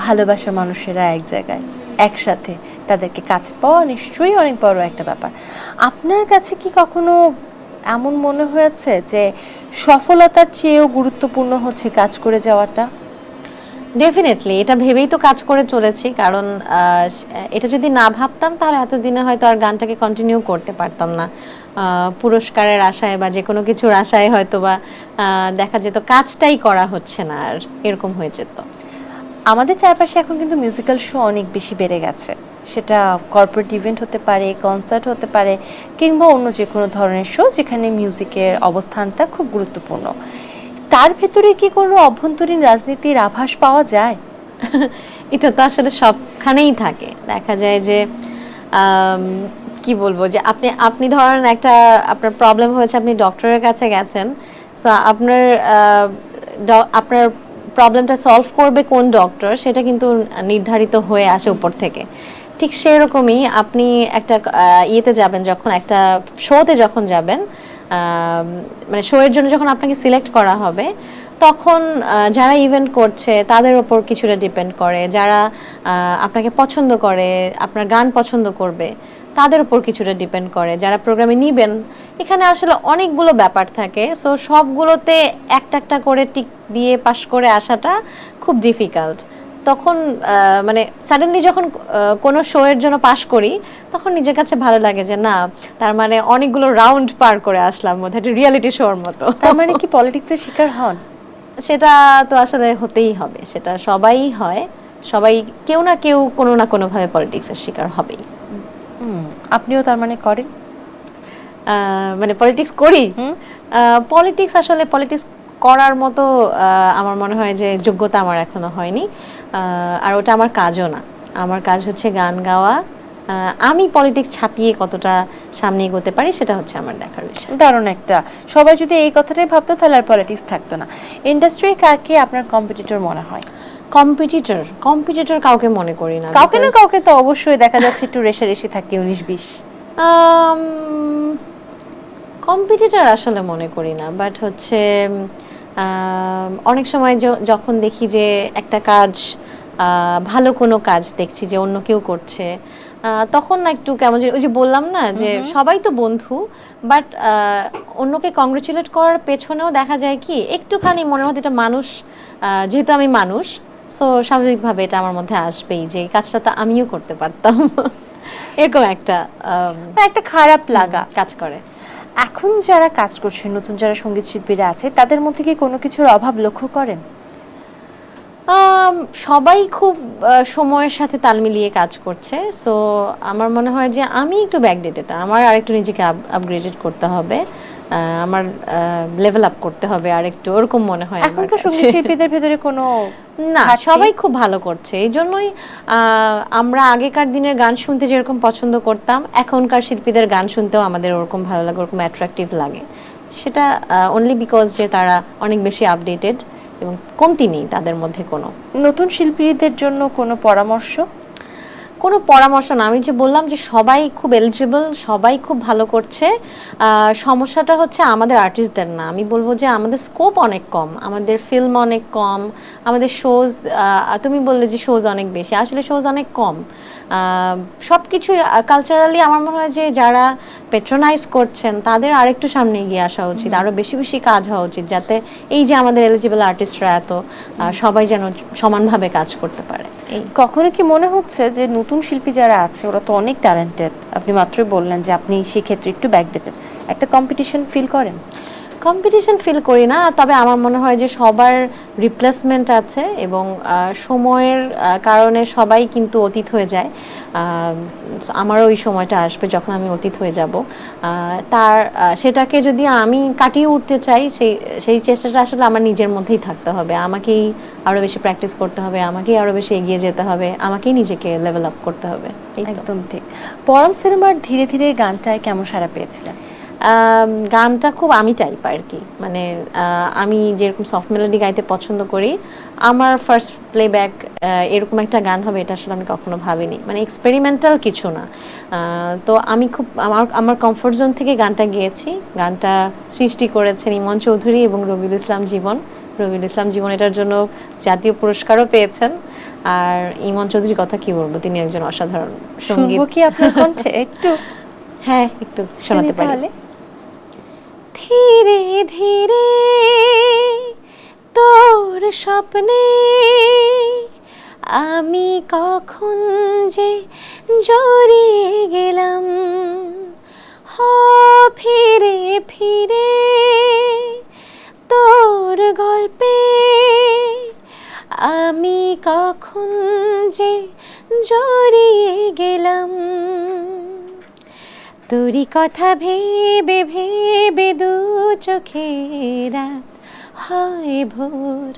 ভালোবাসা মানুষেরা এক জায়গায় একসাথে, তাদেরকে কাছে পাওয়া নিশ্চয়ই অনেক বড় একটা ব্যাপার। আপনার কাছে কি কখনো এমন মনে হয়েছে যে সফলতার চেয়েও গুরুত্বপূর্ণ হচ্ছে কাজ করে যাওয়াটা? ডেফিনেটলি, এটা ভেবেই তো কাজ করে চলেছি, কারণ এটা যদি না ভাবতাম তাহলে এতদিনে হয়তো আর গানটাকে কন্টিনিউ করতে পারতাম না। পুরস্কারের আশায় বা যে কোনো কিছুর আশায় হয়তো বা দেখা যেত কাজটাই করা হচ্ছে না, আর এরকম হয়ে যেত। আমাদের চারপাশে এখন কিন্তু মিউজিক্যাল শো অনেক বেশি বেড়ে গেছে, সেটা কর্পোরেট ইভেন্ট হতে পারে, কনসার্ট হতে পারে, কিংবা অন্য যে কোনো ধরনের শো যেখানে মিউজিকের অবস্থানটা খুব গুরুত্বপূর্ণ। তার ভেতরে কি কোনো অভ্যন্তরীণ রাজনীতির আভাস পাওয়া যায়? এটা তো আসলে সবখানেই থাকে। দেখা যায় যে কি বলবো, যে আপনি ধরেন একটা আপনার প্রবলেম হয়েছে, আপনি ডক্টরের কাছে গেছেন, সো আপনার প্রবলেমটা সলভ করবে কোন ডক্টর, সেটা কিন্তু নির্ধারিত হয়ে আসে উপর থেকে। ঠিক সেরকমই আপনি একটা ইয়েতে যাবেন, যখন একটা শোতে যখন যাবেন, মানে শো এর জন্য যখন আপনাকে সিলেক্ট করা হবে, তখন যারা ইভেন্ট করছে তাদের ওপর কিছুটা ডিপেন্ড করে, যারা আপনাকে পছন্দ করে, আপনার গান পছন্দ করবে তাদের উপর কিছুটা ডিপেন্ড করে, যারা প্রোগ্রামে নিবেন। এখানে আসলে অনেকগুলো ব্যাপার থাকে। সো সবগুলোতে একটা একটা করে টিক দিয়ে পাস করে আসাটা খুব ডিফিকাল্ট। তখন মানে সাডেনলি যখন কোনো শো এর জন্য পাস করি, তখন নিজের কাছে ভালো লাগে যে না, তার মানে অনেকগুলো রাউন্ড পার করে আসলাম, বোধহয় একটা রিয়েলিটি শোর মতো। তার মানে কি পলিটিক্সের শিকার হন? সেটা তো আসলে হতেই হবে, সেটা সবাই হয়, সবাই কেউ না কেউ কোনো না কোনোভাবে পলিটিক্সের শিকার হবেই। আপনিও তার মানে করেন? মানে পলিটিক্স করি? পলিটিক্স আসলে পলিটিক্স করার মতো আমার মনে হয় যে যোগ্যতা আমার এখনো হয়নি, আর ওটা আমার কাজও না। আমার কাজ হচ্ছে গান গাওয়া। আমি পলিটিক্স ছাপিয়ে কতটা সামনে এগোতে পারি সেটা হচ্ছে আমার দেখার বিষয়। দারুণ একটা, সবাই যদি এই কথাটাই ভাবতো তাহলে আর পলিটিক্স থাকতো না। ইন্ডাস্ট্রি কাকে আপনার কম্পিটিটর মনে হয়? কম্পিটিটর কাউকে মনে করি না। কাউকে না কাউকে তো অবশ্যই দেখা যাচ্ছে একটু রেষারেষি থাকে, 19-20। কম্পিটিটর আসলে মনে করি না, বাট হচ্ছে অনেক সময় যখন দেখি যে একটা কাজ, ভালো কোনো কাজ দেখছি যে অন্য কেউ করছে, তখন না একটু কেমন, ওই যে বললাম না যে সবাই তো বন্ধু, বাট অন্যকে কংগ্রেচুলেট করার পেছনেও দেখা যায় কি একটুখানি মনের মধ্যে এটা মানুষ, যেহেতু আমি মানুষ, সো স্বাভাবিকভাবে এটা আমার মধ্যে আসবেই যে এই কাজটা তো আমিও করতে পারতাম। এরকম একটা একটা খারাপ লাগা কাজ করে। এখন যারা কাজ করছে, নতুন যারা সঙ্গীত শিল্পীরা আছে, তাদের মধ্যে কি কোনো কিছুর অভাব লক্ষ্য করেন? সবাই খুব সময়ের সাথে তাল মিলিয়ে কাজ করছে। সো আমার মনে হয় যে আমি একটু ব্যাকডেটেড, আমার আরেকটু নিজেকে আপগ্রেডেড করতে হবে, আমার লেভেল আপ করতে হবে আরেকটু, ওরকম মনে হয়। এখন তো সঙ্গীত শিল্পীদের ভেতরে কোনো না, সবাই খুব ভালো করছে। এই জন্যই আমরা আগেকার দিনের গান শুনতে যেরকম পছন্দ করতাম, এখনকার শিল্পীদের গান শুনতেও আমাদের ওরকম ভালো লাগে, ওরকম অ্যাট্রাকটিভ লাগে। সেটা অনলি বিকজ যে তারা অনেক বেশি আপডেটেড এবং কমতি নেই তাদের মধ্যে কোনো। নতুন শিল্পীদের জন্য কোনো পরামর্শ? কোনো পরামর্শ না, আমি যে বললাম যে সবাই খুব এলিজিবল, সবাই খুব ভালো করছে। সমস্যাটা হচ্ছে আমাদের আর্টিস্টদের না, আমি বলবো যে আমাদের স্কোপ অনেক কম, আমাদের ফিল্ম অনেক কম, আমাদের শোজ, তুমি বললে যে শোজ অনেক বেশি, আসলে শোজ অনেক কম। সব কিছু কালচারালি আমার মনে হয় যে যারা পেট্রোনাইজ করছেন তাদের আরেকটু সামনে এগিয়ে আসা উচিত, আরও বেশি বেশি কাজ হওয়া উচিত, যাতে এই যে আমাদের এলিজিবল আর্টিস্টরা এত, সবাই যেন সমানভাবে কাজ করতে পারে। কখনো কি মনে হচ্ছে যে নতুন শিল্পী যারা আছে ওরা তো অনেক ট্যালেন্টেড, আপনি মাত্রই বললেন যে আপনি সেক্ষেত্রে একটু ব্যাকডেটেড, একটা কম্পিটিশন ফিল করেন? কম্পিটিশন ফিল করি না, তবে আমার মনে হয় যে সবার রিপ্লেসমেন্ট আছে এবং সময়ের কারণে সবাই কিন্তু অতীত হয়ে যায়। আমারও ওই সময়টা আসবে যখন আমি অতীত হয়ে যাব। সেটাকে যদি আমি কাটিয়ে উঠতে চাই, সেই চেষ্টাটা আসলে আমার নিজের মধ্যেই থাকতে হবে। আমাকেই আরও বেশি প্র্যাকটিস করতে হবে, আমাকেই আরও বেশি এগিয়ে যেতে হবে, আমাকেই নিজেকে লেভেল আপ করতে হবে। একদম ঠিক। পরম সিনেমার ধীরে ধীরে গানটায় কেমন সাড়া পেয়েছিলেন? গানটা খুব আমি টাইপ আর কি, মানে আমি যেরকম সফট মেলোডি গাইতে পছন্দ করি, আমার ফার্স্ট প্লেব্যাক এরকম একটা গান হবে এটা আসলে আমি কখনো ভাবিনি, মানে এক্সপেরিমেন্টাল কিছু না। তো আমি খুব আমার কমফোর্ট জোন থেকে গানটা গেয়েছি। গানটা সৃষ্টি করেছেন ইমন চৌধুরী এবং রবিউল ইসলাম জীবন। রবিউল ইসলাম জীবন এটার জন্য জাতীয় পুরস্কারও পেয়েছেন। আর ইমন চৌধুরীর কথা কি বলবো, তিনি একজন অসাধারণ সঙ্গীত। শুনবো কি আপনার কণ্ঠে একটু? হ্যাঁ, একটু শোনাতে পারি। তাহলে ধীরে ধীরে তোর স্বপ্নে আমি কখন যে জড়িয়ে গেলাম, ফিরে ফিরে তোর গল্পে আমি কখন যে জড়িয়ে গেলাম। তোরই কথা ভেবে ভেবে দু চোখে রাত হয় ভোর,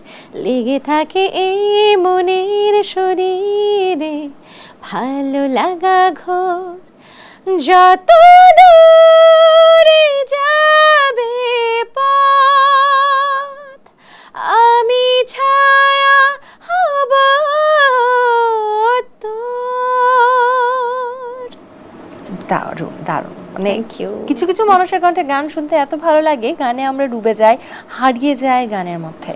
লেগে থাকে এই মনের শরীরে ভালো লাগা ঘোর। যত দূরে যাবে পথ আমি ছায়া হব তোর। দারুণ দারুণ। মানে Thank you. কিছু কিছু মানুষের কণ্ঠে গান শুনতে এত ভালো লাগে, গানে আমরা ডুবে যাই, হারিয়ে যাই গানের মধ্যে।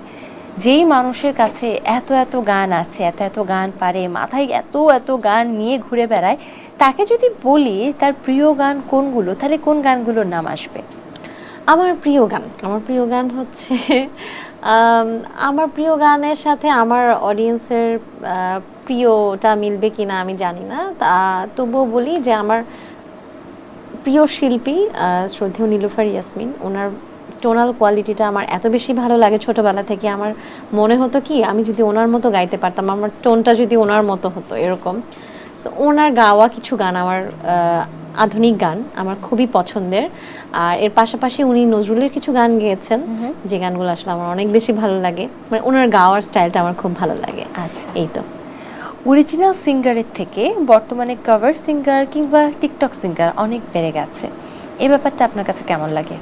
যেই মানুষের কাছে এত এত গান আছে, এত এত গান পারে, মাথায় এত এত গান নিয়ে ঘুরে বেড়ায়, তাকে যদি বলি তার প্রিয় গান কোনগুলো, তাহলে কোন গানগুলোর নাম আসবে? আমার প্রিয় গান হচ্ছে আমার প্রিয় গানের সাথে আমার অডিয়েন্সের প্রিয়টা মিলবে কিনা আমি জানি না, তবুও বলি যে আমার প্রিয় শিল্পী শ্রদ্ধেয় নীলুফার ইয়াসমিন। ওনার টোনাল কোয়ালিটিটা আমার এত বেশি ভালো লাগে। ছোটবেলা থেকে আমার মনে হতো কি আমি যদি ওনার মতো গাইতে পারতাম, আমার টোনটা যদি ওনার মতো হতো এরকম। সো ওনার গাওয়া কিছু গান আমার আধুনিক গান আমার খুবই পছন্দের। আর এর পাশাপাশি উনি নজরুলের কিছু গান গেয়েছেন, যে গানগুলো আসলে আমার অনেক বেশি ভালো লাগে, মানে ওনার গাওয়ার স্টাইলটা আমার খুব ভালো লাগে। আচ্ছা, এই তো। অরিজিনাল সিঙ্গারের থেকে বর্তমানে কভার সিঙ্গার কিংবা টিকটক সিঙ্গার অনেক বেড়ে গেছে, এই ব্যাপারটা আপনার কাছে কেমন লাগে?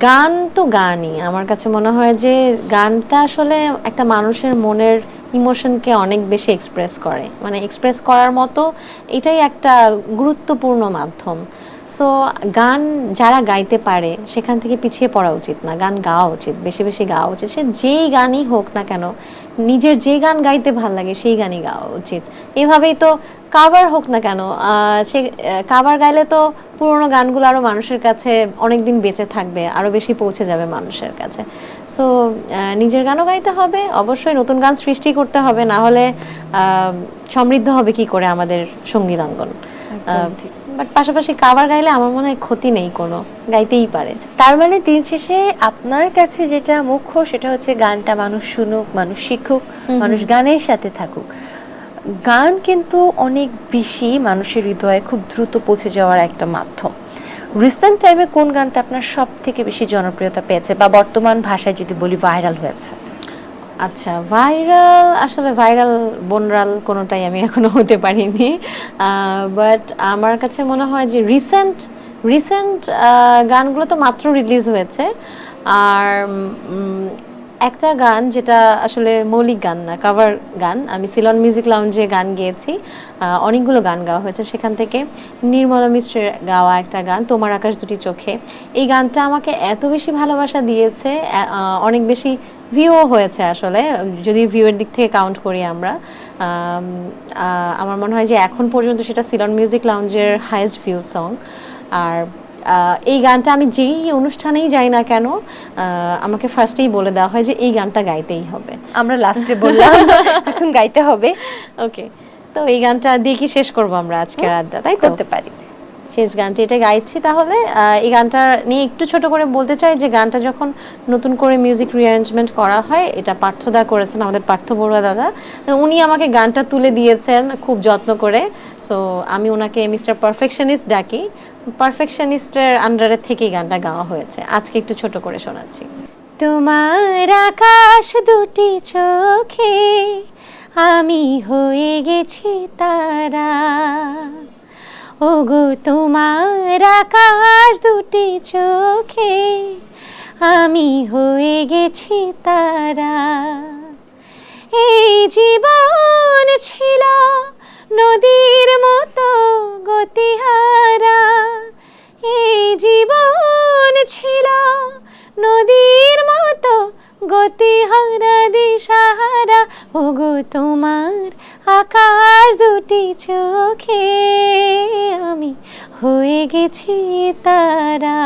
গান তো গানই, আমার কাছে মনে হয় যে গানটা আসলে একটা মানুষের মনের ইমোশনকে অনেক বেশি এক্সপ্রেস করে, মানে এক্সপ্রেস করার মতো এটাই একটা গুরুত্বপূর্ণ মাধ্যম। সো গান যারা গাইতে পারে সেখান থেকে পিছিয়ে পড়া উচিত না, গান গাওয়া উচিত, বেশি বেশি গাওয়া উচিত। সে যেই গানই হোক না কেন, নিজের যে গান গাইতে ভাল লাগে সেই গানই গাওয়া উচিত। এভাবেই তো কাভার হোক না কেন, সে কাভার গাইলে তো পুরোনো গানগুলো আরও মানুষের কাছে অনেক দিন বেঁচে থাকবে, আরও বেশি পৌঁছে যাবে মানুষের কাছে। সো নিজের গানও গাইতে হবে, অবশ্যই নতুন গান সৃষ্টি করতে হবে, না হলে সমৃদ্ধ হবে কি করে আমাদের সঙ্গীত অঙ্গন। বাট পাশাপাশি কাভার গাইলে আমার মনে হয় ক্ষতি নেই কোনো, গাইতেই পারে। তার মানে দিন শেষে আপনার কাছে যেটা মুখ্য সেটা হচ্ছে গানটা মানুষ শুনুক, মানুষ শিখুক, মানুষ গানের সাথে থাকুক। গান কিন্তু অনেক বেশি মানুষের হৃদয়ে খুব দ্রুত পৌঁছে যাওয়ার একটা মাধ্যম। রিসেন্ট টাইমে কোন গানটা আপনার সব থেকে বেশি জনপ্রিয়তা পেয়েছে বা বর্তমান ভাষায় যদি বলি ভাইরাল হয়েছে? আচ্ছা, ভাইরাল, আসলে ভাইরাল বনরাল কোনোটাই আমি এখনো হতে পারিনি, বাট আমার কাছে মনে হয় যে রিসেন্ট গানগুলো তো মাত্র রিলিজ হয়েছে। আর একটা গান যেটা আসলে মৌলিক গান না, কাভার গান, আমি সিলন মিউজিক লাউঞ্জে গান গেয়েছি, অনেকগুলো গান গাওয়া হয়েছে সেখান থেকে। নির্মলা মিশ্রের গাওয়া একটা গান, তোমার আকাশ দুটি চোখে, এই গানটা আমাকে এত বেশি ভালোবাসা দিয়েছে, অনেক বেশি ভিউও হয়েছে আসলে, যদি ভিউয়ের দিক থেকে কাউন্ট করি আমরা। আমার মনে হয় যে এখন পর্যন্ত সেটা সিলন মিউজিক লাউঞ্জের হাইয়েস্ট ভিউ সং। আর এই গানটা আমি যেই অনুষ্ঠানেই যাই না কেন, আমাকে ফার্স্টেই বলে দেওয়া হয় যে এই গানটা গাইতেই হবে। আমরা লাস্টে বললাম এখন গাইতে হবে। ওকে, তো এই গানটা দিয়ে কি শেষ করবো আমরা আজকের আড্ডা, তাই তো? করতে পারি। শেষ গানটি এটা গাইছি। তাহলে এই গানটা নিয়ে একটু ছোট করে বলতে চাই যে গানটা যখন নতুন করে মিউজিক রিঅ্যারেঞ্জমেন্ট করা হয়, এটা পার্থদা করেছেন, আমাদের পার্থ বড়ুয়া দাদা। উনি আমাকে গানটা তুলে দিয়েছেন খুব যত্ন করে। সো আমি ওনাকে মিস্টার পারফেকশনিস্ট ডাকি। পারফেকশনিস্টের আন্ডারে থেকেই গানটা গাওয়া হয়েছে। আজকে একটু ছোট করে শোনাচ্ছি। তোমার আকাশ দুটি চোখে আমি হয়ে গেছি তারা, ওগো তোমার আকাশ দুটি চোখে আমি হয়ে গেছি তারা। এই জীবন ছিল নদীর মতো গতিহারা, এই জীবন ছিল নদীর মতো গতিহারা দিশাহারা, ওগো তোমার আকাশ দুটি চোখে আমি হয়ে গেছি তারা।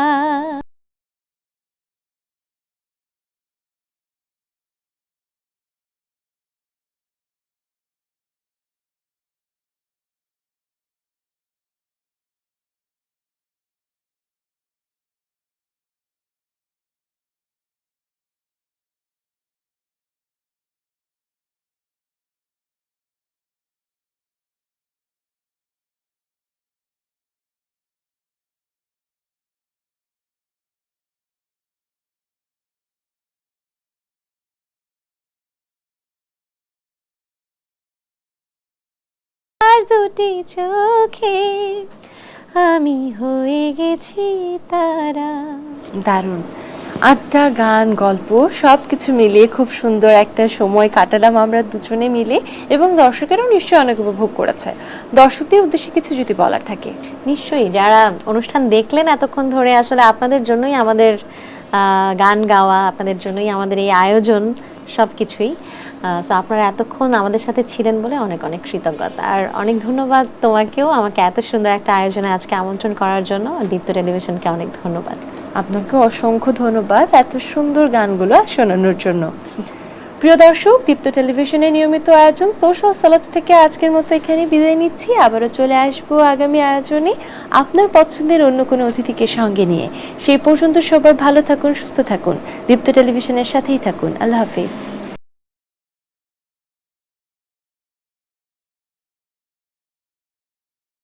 আকাশ দুটি চোখে আমি হয়ে গেছি তারা। দারুণ। আড্ডা, গান, গল্প সব কিছু মিলিয়ে খুব সুন্দর একটা সময় কাটালাম আমরা দুজনে মিলে, এবং দর্শকেরাও নিশ্চয়ই অনেক উপভোগ করেছে। দর্শকদের উদ্দেশ্যে কিছু যদি বলার থাকে। নিশ্চয়ই, যারা অনুষ্ঠান দেখলেন এতক্ষণ ধরে, আসলে আপনাদের জন্যই আমাদের গান গাওয়া, আপনাদের জন্যই আমাদের এই আয়োজন, সব কিছুই। সো আপনারা এতক্ষণ আমাদের সাথে ছিলেন বলে অনেক অনেক কৃতজ্ঞতা, আর অনেক ধন্যবাদ তোমাকেও আমাকে এত সুন্দর একটা আয়োজনে আজকে আমন্ত্রণ করার জন্য। দীপ্ত টেলিভিশনকে অনেক ধন্যবাদ। আপনাকে অসংখ্য ধন্যবাদ এত সুন্দর গানগুলো শোনানোর জন্য। প্রিয় দর্শক, দীপ্ত টেলিভিশনের নিয়মিত আয়োজন সোশ্যাল সেলেবস থেকে আজকের মতো এখানে বিদায় নিচ্ছি। আবারও চলে আসবো আগামী আয়োজনে আপনার পছন্দের অন্য কোনো অতিথিকে সঙ্গে নিয়ে। সেই পর্যন্ত সবাই ভালো থাকুন, সুস্থ থাকুন, দীপ্ত টেলিভিশনের সাথেই থাকুন। আল্লাহ হাফিজ।